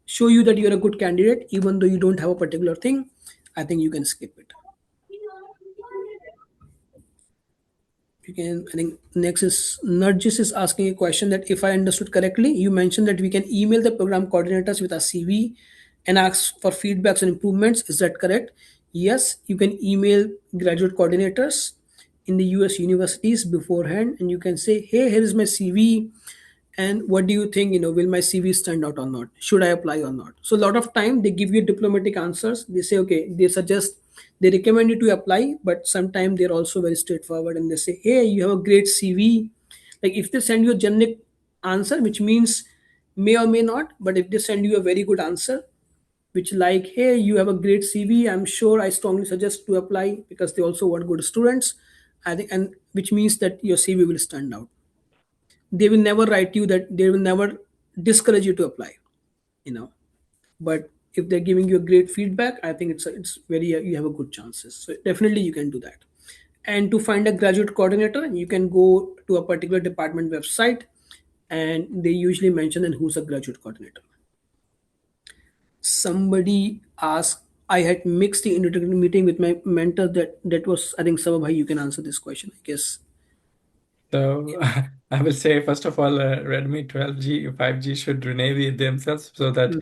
show you that you're a good candidate, even though you don't have a particular thing, I think you can skip it. You can. I think next is Nargis is asking a question that, if I understood correctly, you mentioned that we can email the program coordinators with our CV and ask for feedbacks and improvements. Is that correct? Yes, you can email graduate coordinators in the US universities beforehand, and you can say, hey, here is my CV, and what do you think, will my CV stand out or not, should I apply or not? So a lot of time they give you diplomatic answers. They say, okay, they suggest, they recommend you to apply, but sometimes they're also very straightforward and they say, hey, you have a great CV. Like if they send you a generic answer, which means may or may not, but if they send you a very good answer, which like, hey, you have a great CV, I'm sure, I strongly suggest to apply, because they also want good students, I think, and which means that your CV will stand out. They will never write you that, they will never discourage you to apply, you know but if they're giving you a great feedback, I think it's very, you have a good chances, so definitely you can do that. And to find a graduate coordinator, you can go to a particular department website, and they usually mention and who's a graduate coordinator. Somebody asked, I had mixed the introductory meeting with my mentor. That was, I think, Sabah bhai, you can answer this question, I guess. So I will say, first of all, Redmi 12G, 5G should rename themselves so that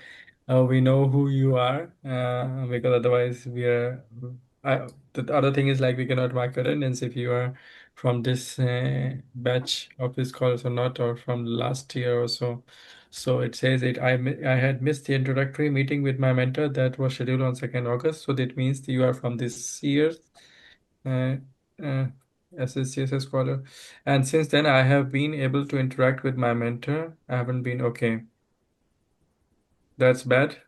we know who you are, because otherwise we are. The other thing is, like, we cannot mark attendance if you are from this batch of this course or not, or from last year or so. So it says it. I had missed the introductory meeting with my mentor that was scheduled on 2nd August. So that means that you are from this year's uh, uh, SSCSS scholar. And since then, I have been able to interact with my mentor. I haven't been okay. That's bad.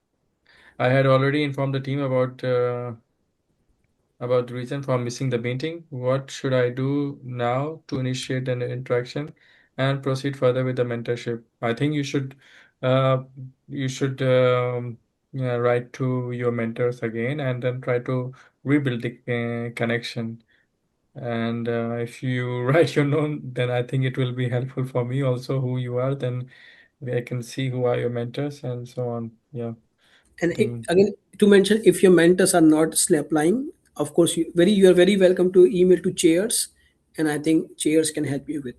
I had already informed the team about the reason for missing the meeting. What should I do now to initiate an interaction and proceed further with the mentorship? I think uh, you should yeah, write to your mentors again and then try to rebuild the connection. And if you write your name, then I think it will be helpful for me also who you are. Then I can see who are your mentors and so on. Yeah, I And think. again, to mention, if your mentors are not still applying, of course, you are very welcome to email to chairs, and I think chairs can help you with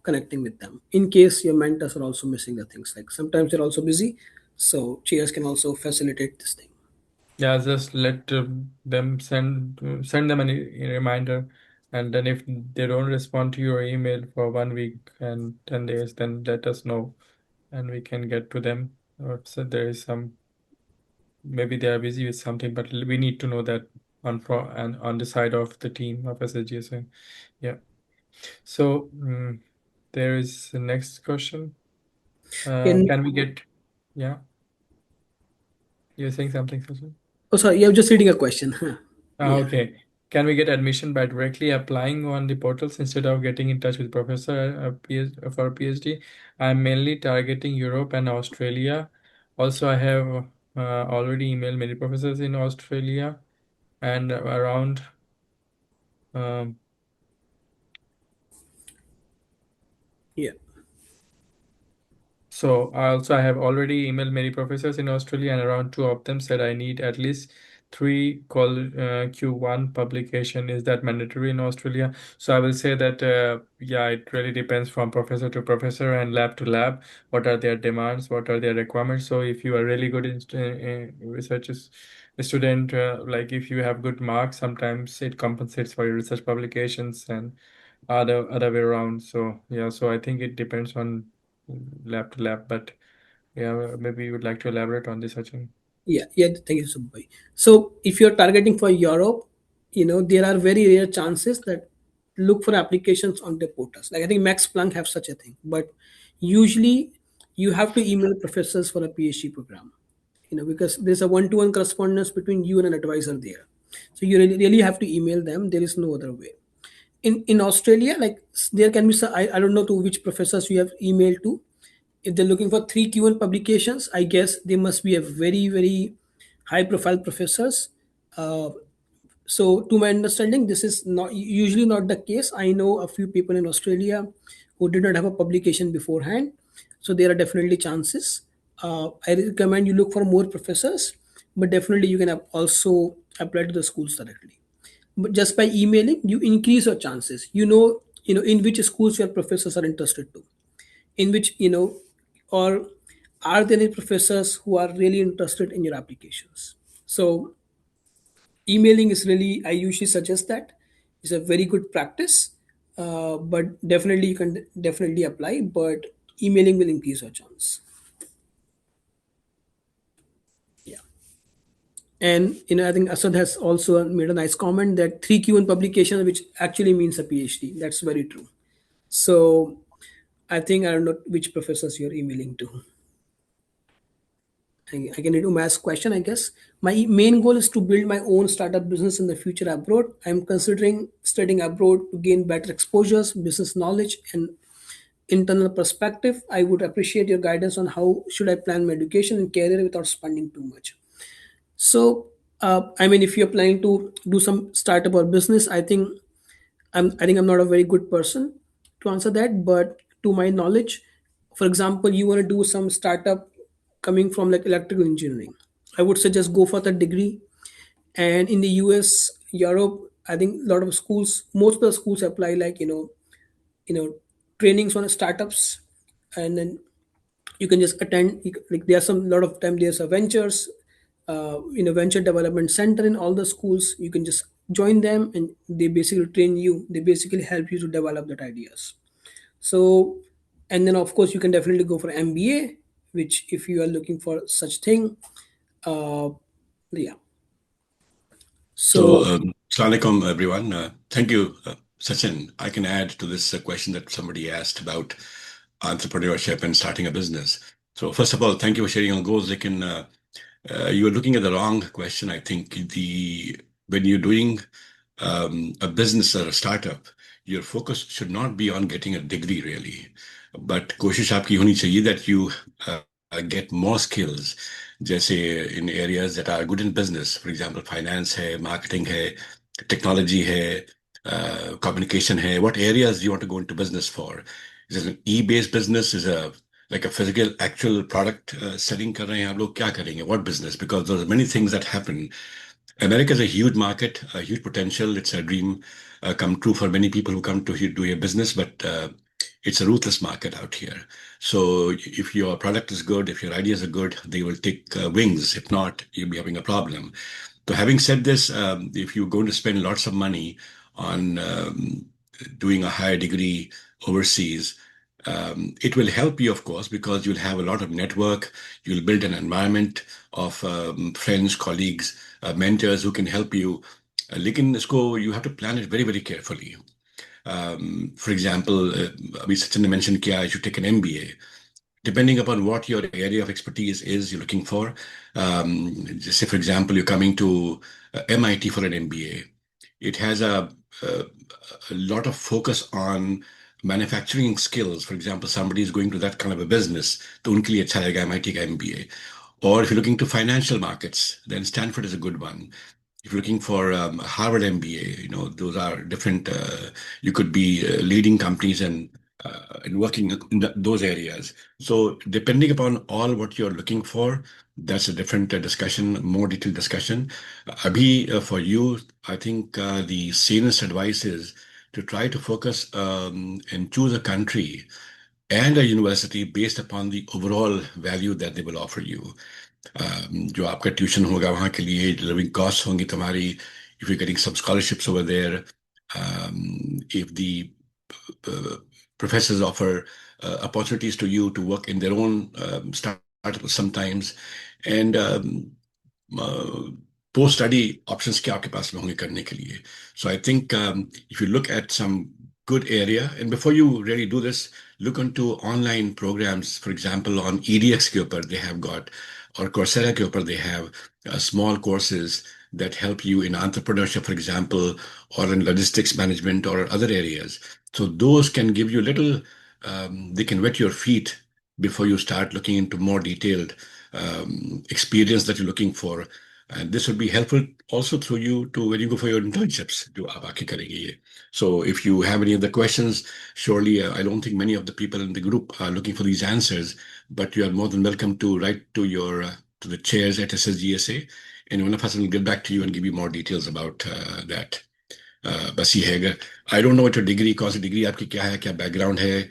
connecting with them. In case your mentors are also missing the things, like sometimes they're also busy, so chairs can also facilitate this thing. Yeah, just let them send them a reminder, and then if they don't respond to your email for 1 week and 10 days, then let us know, and we can get to them. Or so there is some, maybe they are busy with something, but we need to know that on the side of the team of SSGSA. Yeah. So there is the next question. In Can we get? Yeah, you're saying something, Sachin? Oh, sorry, you're just reading a question. Yeah. Okay. Can we get admission by directly applying on the portals instead of getting in touch with professor for a PhD? I'm mainly targeting Europe and Australia. Also, I have already emailed many professors in Australia and around. Um, Yeah. I have already emailed many professors in Australia, and around two of them said I need at least three call Q1 publication. Is that mandatory in Australia? So I will say that yeah, it really depends from professor to professor and lab to lab. What are their demands? What are their requirements? So if you are really good in research student, like if you have good marks, sometimes it compensates for your research publications and other way around. So yeah, so I think it depends on lab to lab, but yeah, maybe you would like to elaborate on this, Sachin. Yeah, yeah. Thank you, Subbai. So, if you're targeting for Europe, there are very rare chances that look for applications on their portals. Like I think Max Planck have such a thing, but usually you have to email professors for a PhD program. Because there's a one-to-one correspondence between you and an advisor there. So you really have to email them. There is no other way. in Australia, like there can be some, I don't know to which professors you have emailed to. If they're looking for 3Q1 publications, I guess they must be a very, very high profile professors. Uh, so to my understanding, this is not usually not the case. I know a few people in Australia who did not have a publication beforehand, so there are definitely chances. I recommend you look for more professors, but definitely you can also apply to the schools directly. But just by emailing, you increase your chances. You know in which schools your professors are interested to, in which or are there any professors who are really interested in your applications. So emailing is really, I usually suggest that is a very good practice. But definitely you can definitely apply, but emailing will increase your chance. Yeah. And I think Asad has also made a nice comment that 3Q1 publication, which actually means a PhD. That's very true. So I think I don't know which professors you're emailing to. I can read Umay's question, I guess. My main goal is to build my own startup business in the future abroad. I'm considering studying abroad to gain better exposures, business knowledge, and internal perspective. I would appreciate your guidance on how should I plan my education and career without spending too much. So, I mean, if you're planning to do some startup or business, I think I'm not a very good person to answer that. But to my knowledge, for example, you want to do some startup coming from like electrical engineering, I would suggest go for the degree. And in the US, Europe, I think a lot of schools, most of the schools apply like you know trainings on startups. And then you can just attend, like there's some lot of time there's a ventures, venture development center in all the schools. You can just join them and they basically train you, they basically help you to develop that ideas. So, and then of course you can definitely go for MBA, which if you are looking for such thing. uh yeah. So, So Assalamu alaikum, everyone. Thank you, Sachin. I can add to this question that somebody asked about entrepreneurship and starting a business. So, first of all, thank you for sharing your goals. You are looking at the wrong question. I think the when you're doing a business or a startup, your focus should not be on getting a degree really, but कोशिश आपकी होनी चाहिए that you get more skills. जैसे in areas that are good in business, for example, finance है, marketing है, technology है, communication है. What areas you want to go into business for? Is it an e-based business? Is a like a physical actual product selling कर रहे हैं आप लोग क्या करेंगे? What business? Because there are many things that happen. America is a huge market, a huge potential. It's a dream come true for many people who come to here do a business, but it's a ruthless market out here. So if your product is good, if your ideas are good, they will take wings. If not, you'll be having a problem. So having said this, if you're going to spend lots of money on doing a higher degree overseas, it will help you, of course, because you'll have a lot of network. You'll build an environment of friends, colleagues, mentors who can help you. लेकिन इसको you have to plan it very, very carefully. For example, अभी सचिन ने mention किया you should take an MBA. Depending upon what your area of expertise is you're looking for. Just say, for example, you're coming to MIT for an MBA. It has a, a lot of focus on manufacturing skills. For example, somebody is going to that kind of a business, तो उनके लिए अच्छा रहेगा MIT का MBA. Or if you're looking to financial markets, then Stanford is a good one. If you're looking for Harvard MBA, those are different. You could be leading companies and working in those areas. So depending upon all what you're looking for, that's a different discussion, more detailed discussion. Abhi, for you, I think the sanest advice is to try to focus and choose a country and a university based upon the overall value that they will offer you. जो आपका tuition होगा वहाँ के लिए living cost होंगी तुम्हारी if you're getting some scholarships over there, if the uh, professors offer opportunities to you to work in their own startups sometimes, and post study options क्या आपके पास में होंगे करने के लिए. So I think if you look at some good area, and before you really do this, look into online programs. For example, on EDX के ऊपर they have got, or Coursera के ऊपर they have small courses that help you in entrepreneurship, for example, or in logistics management or other areas. So those can give you little, they can wet your feet before you start looking into more detailed experience that you're looking for. And this would be helpful also through you to when you go for your internships. जो आप आके करेंगे ये. So if you have any other questions, surely I don't think many of the people in the group are looking for these answers, but you are more than welcome to write to your to the chairs at SSGSA, and one of us will get back to you and give you more details about that. बस ये है. I don't know what your degree, कौन सी degree आपकी क्या है, क्या background है,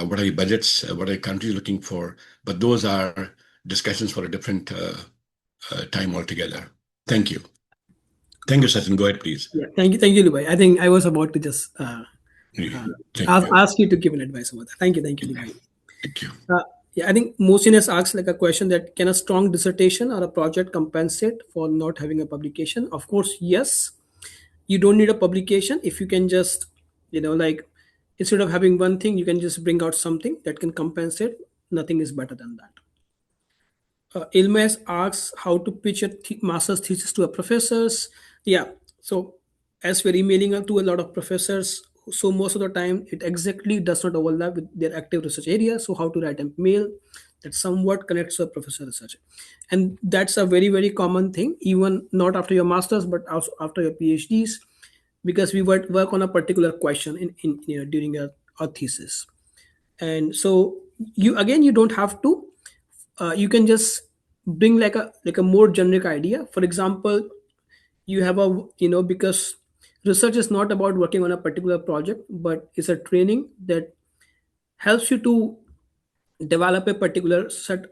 what are your budgets, what are your countries looking for, but those are discussions for a different time altogether. Thank you. Thank you, Sachin. Go ahead, please. Yeah, thank you, Lubai. I think I was about to just Thank you. ask you to give an advice about that. Thank you, Lubai. Thank you. Yeah, I think Mohsin asks like a question that can a strong dissertation or a project compensate for not having a publication? Of course, yes. You don't need a publication if you can just, like instead of having one thing, you can just bring out something that can compensate. Nothing is better than that. Ilmes asks how to pitch a master's thesis to a professors. Yeah, so as we're emailing to a lot of professors, so most of the time it exactly does not overlap with their active research area. So how to write a mail that somewhat connects to a professor research, and that's a very very common thing. Even not after your masters, but also after your PhDs, because we work on a particular question in during a thesis, and so you don't have to you can just bring like a more generic idea. For example, you have because research is not about working on a particular project, but it's a training that helps you to develop a particular set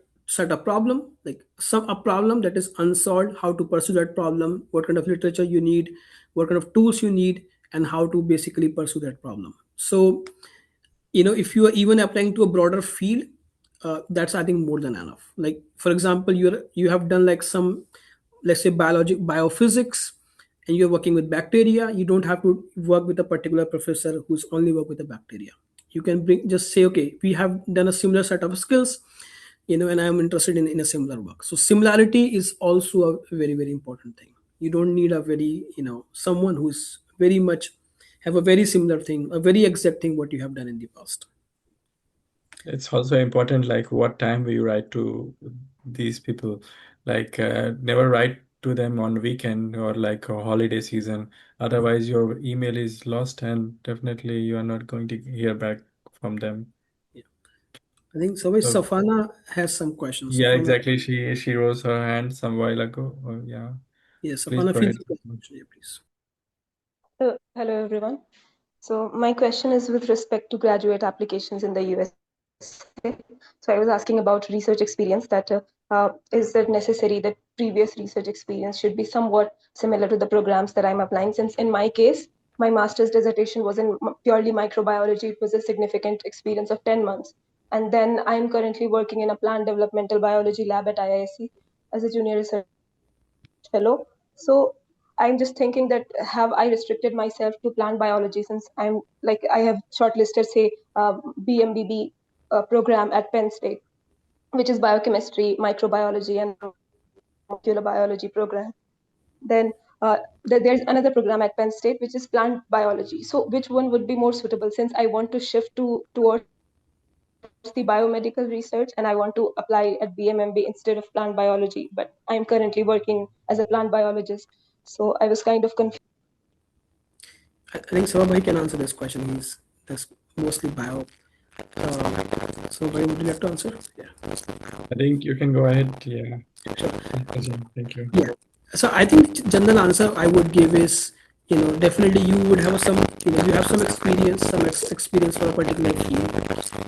of problem, like some a problem that is unsolved, how to pursue that problem, what kind of literature you need, what kind of tools you need, and how to basically pursue that problem. So if you are even applying to a broader field, that's I think more than enough. Like for example, you have done like some, let's say, biophysics, and you're working with bacteria. You don't have to work with a particular professor who's only work with the bacteria. You can just say, okay, we have done a similar set of skills, and I'm interested in a similar work. So similarity is also a very very important thing. You don't need a very someone who's very much have a very similar thing, a very exact thing what you have done in the past. It's also important, like what time will you write to these people? Like never write to them on weekend or like a holiday season. Otherwise, your email is lost and definitely you are not going to hear back from them. Yeah. I think so. So Safana has some questions. yeah, Safana, exactly. She rose her hand some while ago. Yeah, yes, please Safana, go feel ahead. free to ask a question, yeah, please. Hello, everyone. So my question is with respect to graduate applications in the USA. So I was asking about research experience that is it necessary that previous research experience should be somewhat similar to the programs that I'm applying? Since in my case, my master's dissertation was in purely microbiology. It was a significant experience of 10 months. And then I'm currently working in a plant developmental biology lab at IISc as a junior research fellow. So I'm just thinking that have I restricted myself to plant biology since I have shortlisted, say, BMBB program at Penn State, which is biochemistry, microbiology, and molecular biology program. Then there's another program at Penn State, which is plant biology. So which one would be more suitable since I want to shift towards the biomedical research and I want to apply at BMMB instead of plant biology, but I'm currently working as a plant biologist. So I was kind of confused. I think Sababhai can answer this question. That's mostly bio. Sababhai, would you like to answer? Yeah. I think you can go ahead. Yeah. Sure. Thank you. Yeah. So I think general answer I would give is, definitely you would have you have some experience, experience for a particular field,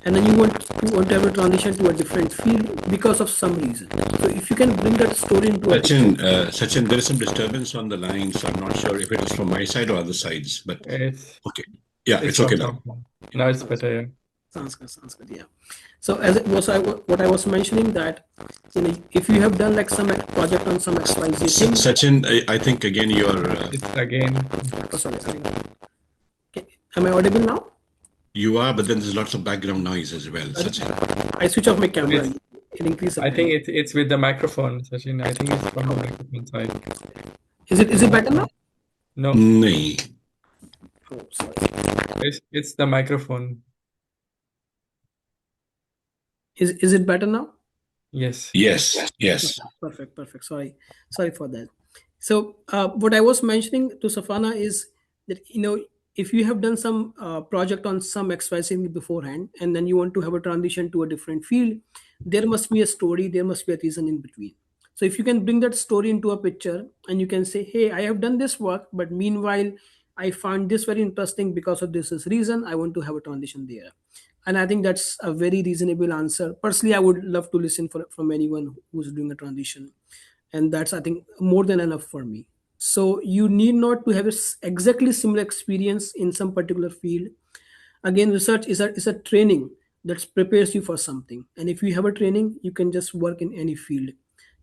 and then you want to have a transition to a different field because of some reason. So if you can bring that story into a Sachin, there is some disturbance on the line, so I'm not sure if it is from my side or other sides, but It's okay. Yeah, it's from okay now. Now it's better. Yeah. Sounds good. Yeah. So as it was, what I was mentioning that if you have done like some project on some XYZ thing. Sachin, I think again you're. It's again. Oh, sorry. Okay. Am I audible now? You are, but then there's lots of background noise as well, Sachin. I switch off my camera. It's- It increase. I think it's with the microphone, Sachin. I think it's from the microphone side. Is it better now? No, नहीं. Oh, sorry. it's the microphone. Is it better now? Yes. Yes, yes. Perfect, perfect. Sorry for that. So, what I was mentioning to Safana is that, if you have done some project on some XYZ beforehand, and then you want to have a transition to a different field, there must be a story, there must be a reason in between. So, if you can bring that story into a picture, and you can say, "Hey, I have done this work, but meanwhile, I found this very interesting because of this reason. I want to have a transition there." And I think that's a very reasonable answer. Personally, I would love to listen from anyone who's doing a transition, and that's, I think, more than enough for me. So you need not to have exactly similar experience in some particular field. Again, research is a training that prepares you for something, and if you have a training, you can just work in any field,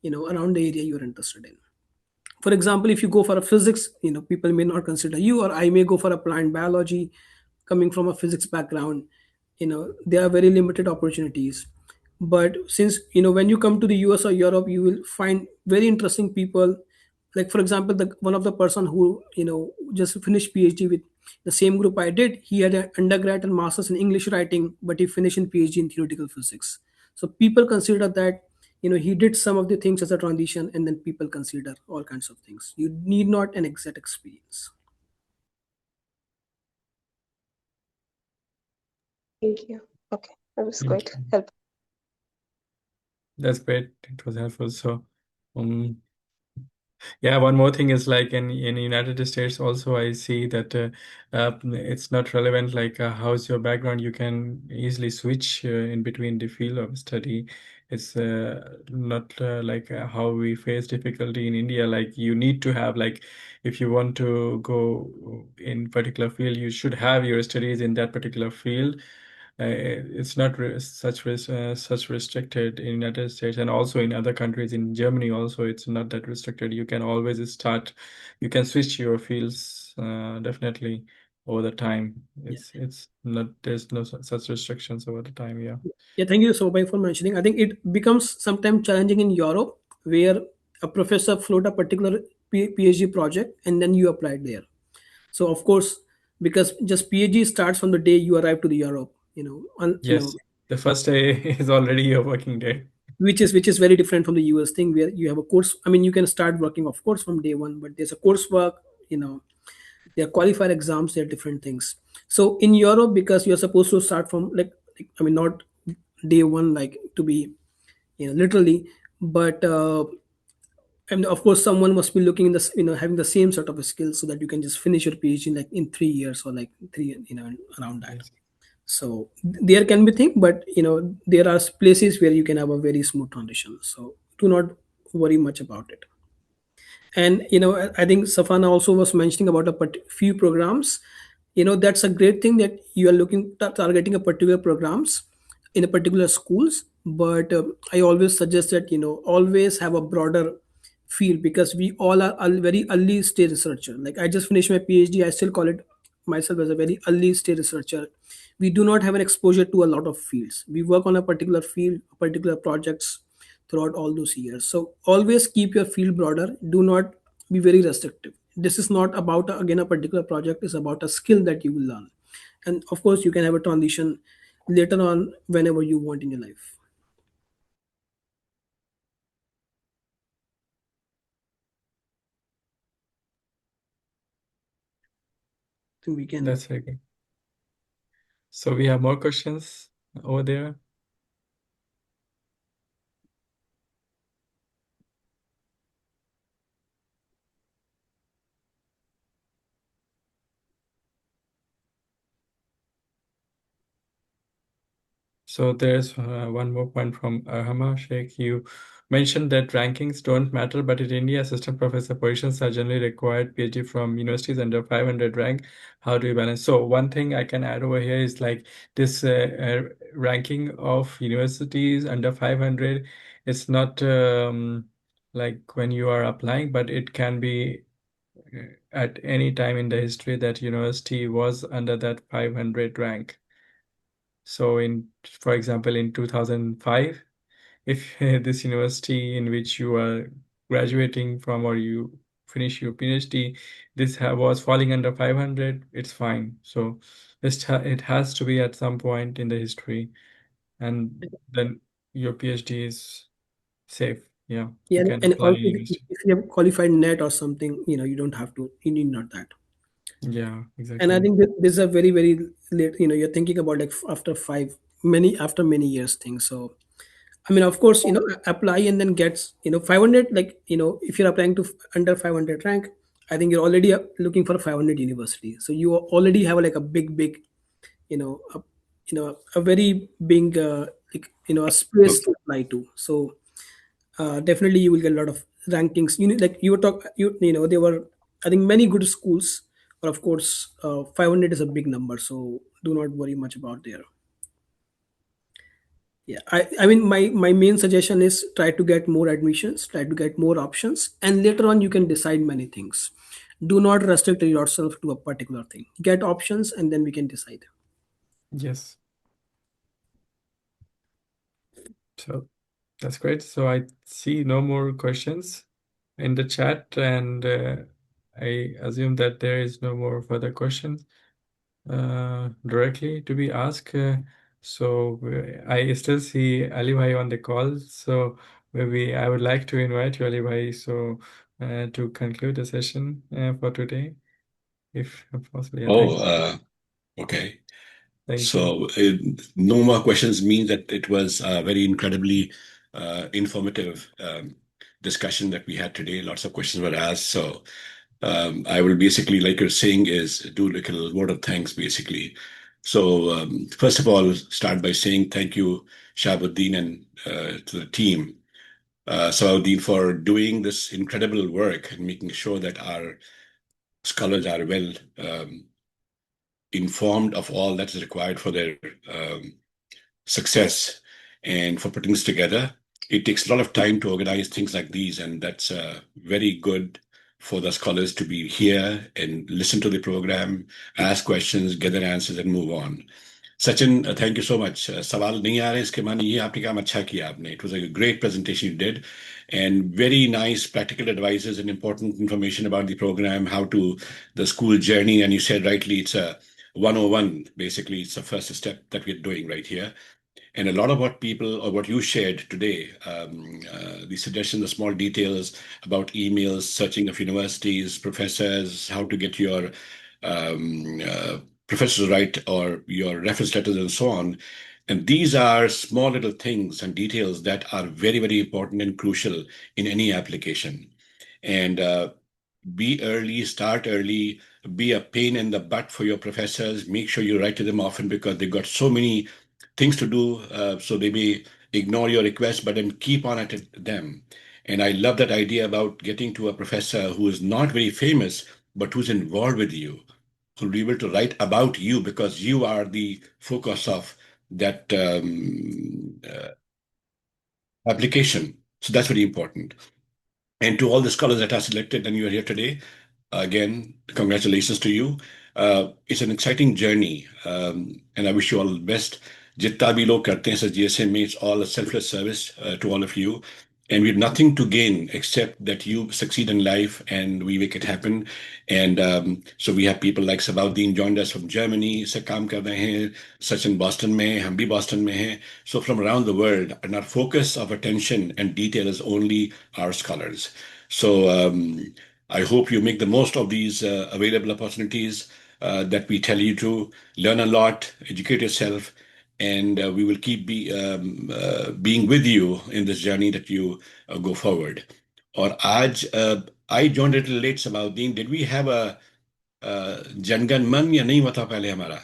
around the area you're interested in. For example, if you go for a physics, people may not consider you, or I may go for a plant biology. Coming from a physics background, there are very limited opportunities. But since, when you come to the US or Europe, you will find very interesting people. Like, for example, the one of the person who, just finished PhD with the same group I did, he had an undergrad and masters in English writing, but he finished in PhD in theoretical physics. So people consider that, he did some of the things as a transition, and then people consider all kinds of things. You need not an exact experience. Thank you. Okay, that was Thank quite you. helpful. That's great. It was helpful. So, um, yeah, one more thing is like in United States also I see that it's not relevant like how's your background. You can easily switch in between the field of study. It's not like how we face difficulty in India. Like you need to have like if you want to go in particular field, you should have your studies in that particular field. It's not such restricted in United States and also in other countries. In Germany also, it's not that restricted. You can always start. You can switch your fields definitely over the time. Yeah. It's not there's no such restrictions over the time. Yeah. Yeah, thank you so much for mentioning. I think it becomes sometimes challenging in Europe, where a professor float a particular PhD project, and then you apply it there. So of course, because just PhD starts from the day you arrive to the Europe, Yes. The first day is already your working day. which is very different from the US thing, where you have a course. I mean, you can start working, of course, from day one, but there's a coursework. There are qualifier exams. There are different things. So in Europe, because you're supposed to start from, I mean, not day one, like, to be, literally, but and of course, someone must be looking in this, having the same sort of a skill, so that you can just finish your PhD like in 3 years, or like three, around that. Yes. So there can be thing, but there are places where you can have a very smooth transition. So do not worry much about it. And I think Safana also was mentioning about a few programs. That's a great thing that you are looking targeting a particular programs in a particular schools. But I always suggest that, always have a broader field, because we all are very early stage researcher. Like, I just finished my PhD, I still call it myself as a very early stage researcher. We do not have an exposure to a lot of fields. We work on a particular field, particular projects throughout all those years. So always keep your field broader. Do not be very restrictive. This is not about, again, a particular project. It's about a skill that you will learn. And of course, you can have a transition later on whenever you want in your life. So we can. That's very good. So we have more questions over there. So there's one more point from Arhama Sheikh. You mentioned that rankings don't matter, but in India, assistant professor positions are generally required PhD from universities under 500 rank. How do you balance? So one thing I can add over here is like this ranking of universities under 500. It's not like when you are applying, but it can be at any time in the history that university was under that 500 rank. So for example, in 2005, if this university in which you are graduating from or you finish your PhD, this was falling under 500, it's fine. So it has to be at some point in the history, and then your PhD is safe. Yeah, Yeah, you can and apply also university. if you have qualified net or something, you don't have to. You need not that. Yeah, And I exactly. think this is a very very late. You're thinking about like after many years thing. So I mean, of course, apply and then gets 500. Like if you're applying to under 500 rank, I think you're already looking for a 500 university. So you already have like a big, a very big, like a space to apply to. So definitely you will get a lot of rankings. Like you were talk, there were, I think, many good schools, but of course, 500 is a big number. So do not worry much about there. Yeah, I mean, my main suggestion is try to get more admissions, try to get more options, and later on you can decide many things. Do not restrict yourself to a particular thing. Get options, and then we can decide. Yes. So that's great. So I see no more questions in the chat, and I assume that there is no more further questions directly to be asked. So I still see Ali Bhai on the call. So maybe I would like to invite you, Ali Bhai, so to conclude the session for today, if possible. Yeah, Oh, thank, okay. thank you. So no more questions means that it was a very incredibly informative discussion that we had today. Lots of questions were asked. So I will basically, like you're saying, is do like a little word of thanks, basically. So first of all, start by saying thank you, Shabuddin, and to the team, Salahuddin, for doing this incredible work and making sure that our scholars are well informed of all that is required for their um, success and for putting this together. It takes a lot of time to organize things like these, and that's very good for the scholars to be here and listen to the program, ask questions, get their answers, and move on. Sachin, thank you so much. सवाल नहीं आ रहे इसके माने ये आपने काम अच्छा किया आपने. It was a great presentation you did, and very nice practical advices and important information about the program, how to the school journey. And you said rightly, it's a 101. Basically, it's the first step that we're doing right here. And a lot of what people or what you shared today, the suggestions, the small details about emails, searching of universities, professors, how to get your professors right or your reference letters and so on. And these are small little things and details that are very, very important and crucial in any application. And be early, start early, be a pain in the butt for your professors. Make sure you write to them often because they've got so many things to do. So they may ignore your request, but then keep on at it, them. And I love that idea about getting to a professor who is not very famous, but who's involved with you, who'll be able to write about you because you are the focus of that application. So that's very important. And to all the scholars that are selected and you are here today, again, congratulations to you. It's an exciting journey, and I wish you all the best. जितना भी लोग करते हैं sir GSM में, it's all a selfless service to all of you. And we have nothing to gain except that you succeed in life and we make it happen. And so we have people like Sabaudin joined us from Germany, से काम कर रहे हैं, Sachin Boston में, हम भी Boston में हैं. So from around the world, and our focus of attention and detail is only our scholars. So I hope you make the most of these available opportunities that we tell you to learn a lot, educate yourself, and we will keep being with you in this journey that you go forward. और आज I joined a little late, Samauddin. Did we have a जनगण मन या नहीं हुआ था पहले हमारा?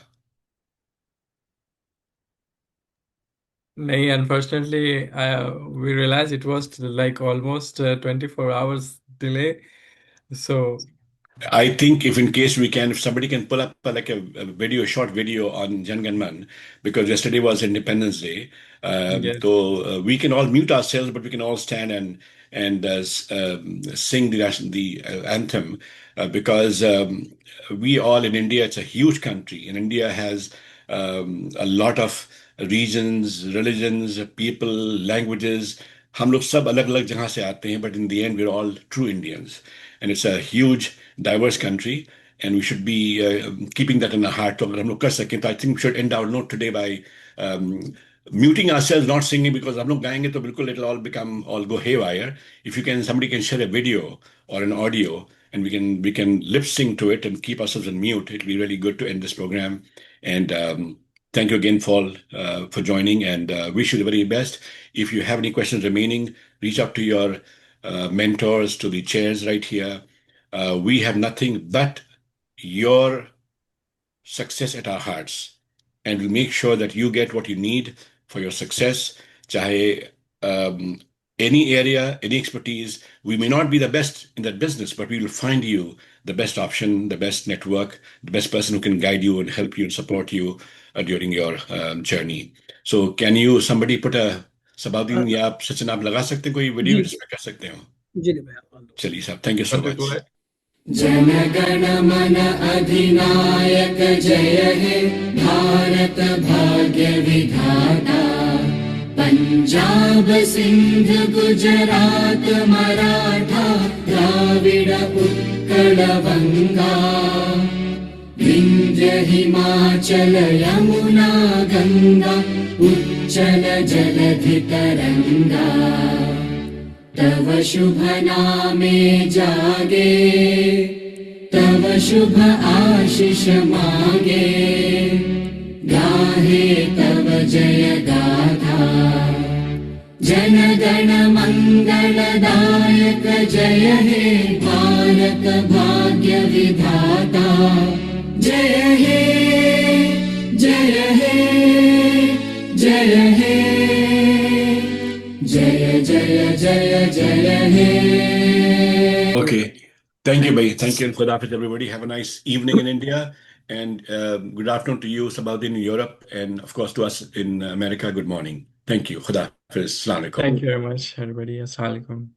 No, unfortunately, we realized it was like almost 24 hours delay. So I think if in case we can, if somebody can pull up like a video, a short video on Jan Gan Man, because yesterday was Independence Day, yes, so we can all mute ourselves, but we can all stand and sing the anthem because we all in India, it's a huge country, and India has a lot of regions, religions, people, languages. हम लोग सब अलग अलग जगह से आते हैं, but in the end we're all true Indians, and it's a huge diverse country, and we should be keeping that in our heart. तो अगर हम लोग कर सकें तो I think we should end our note today by um, muting ourselves, not singing, because हम लोग गाएंगे तो बिल्कुल it'll all go haywire. If you can, somebody can share a video or an audio, and we can lip sync to it and keep ourselves on mute. It'll be really good to end this program. And thank you again for joining, and wish you the very best. If you have any questions remaining, reach out to your mentors, to the chairs right here. We have nothing but your success at our hearts, and we'll make sure that you get what you need for your success. Chahe any area, any expertise, we may not be the best in that business, but we will find you the best option, the best network, the best person who can guide you and help you and support you during your journey. So, can you somebody put a Sabaudin या आप सचिन आप लगा सकते हैं कोई video जी जिसमें कर सकते हो? जी नहीं भैया, all those. चलिए साहब, thank you so Wonderful. Much. जनगण मन अधिनायक जय हे भारत भाग्य विधाता पंजाब सिंध गुजरात मराठा द्राविड उत्कल बंगा विंध्य हिमाचल यमुना गंगा उच्चल जलधि तरंगा तव शुभ नामे जागे तव शुभ आशीष मागे गाहे तव जय गाथा जन गण मंगलदायक जय हे भारत भाग्य विधाता जय हे जय हे जय हे जय जय जय जय हे. Okay. Thank you, Bhai. Thank you, and good afternoon, everybody. Have a nice evening in India, and good afternoon to you, Sabaudin, in Europe, and of course to us in America. Good morning. Thank you. Khuda Hafiz. Assalamu alaikum. Thank you very much, everybody. Assalamu alaikum.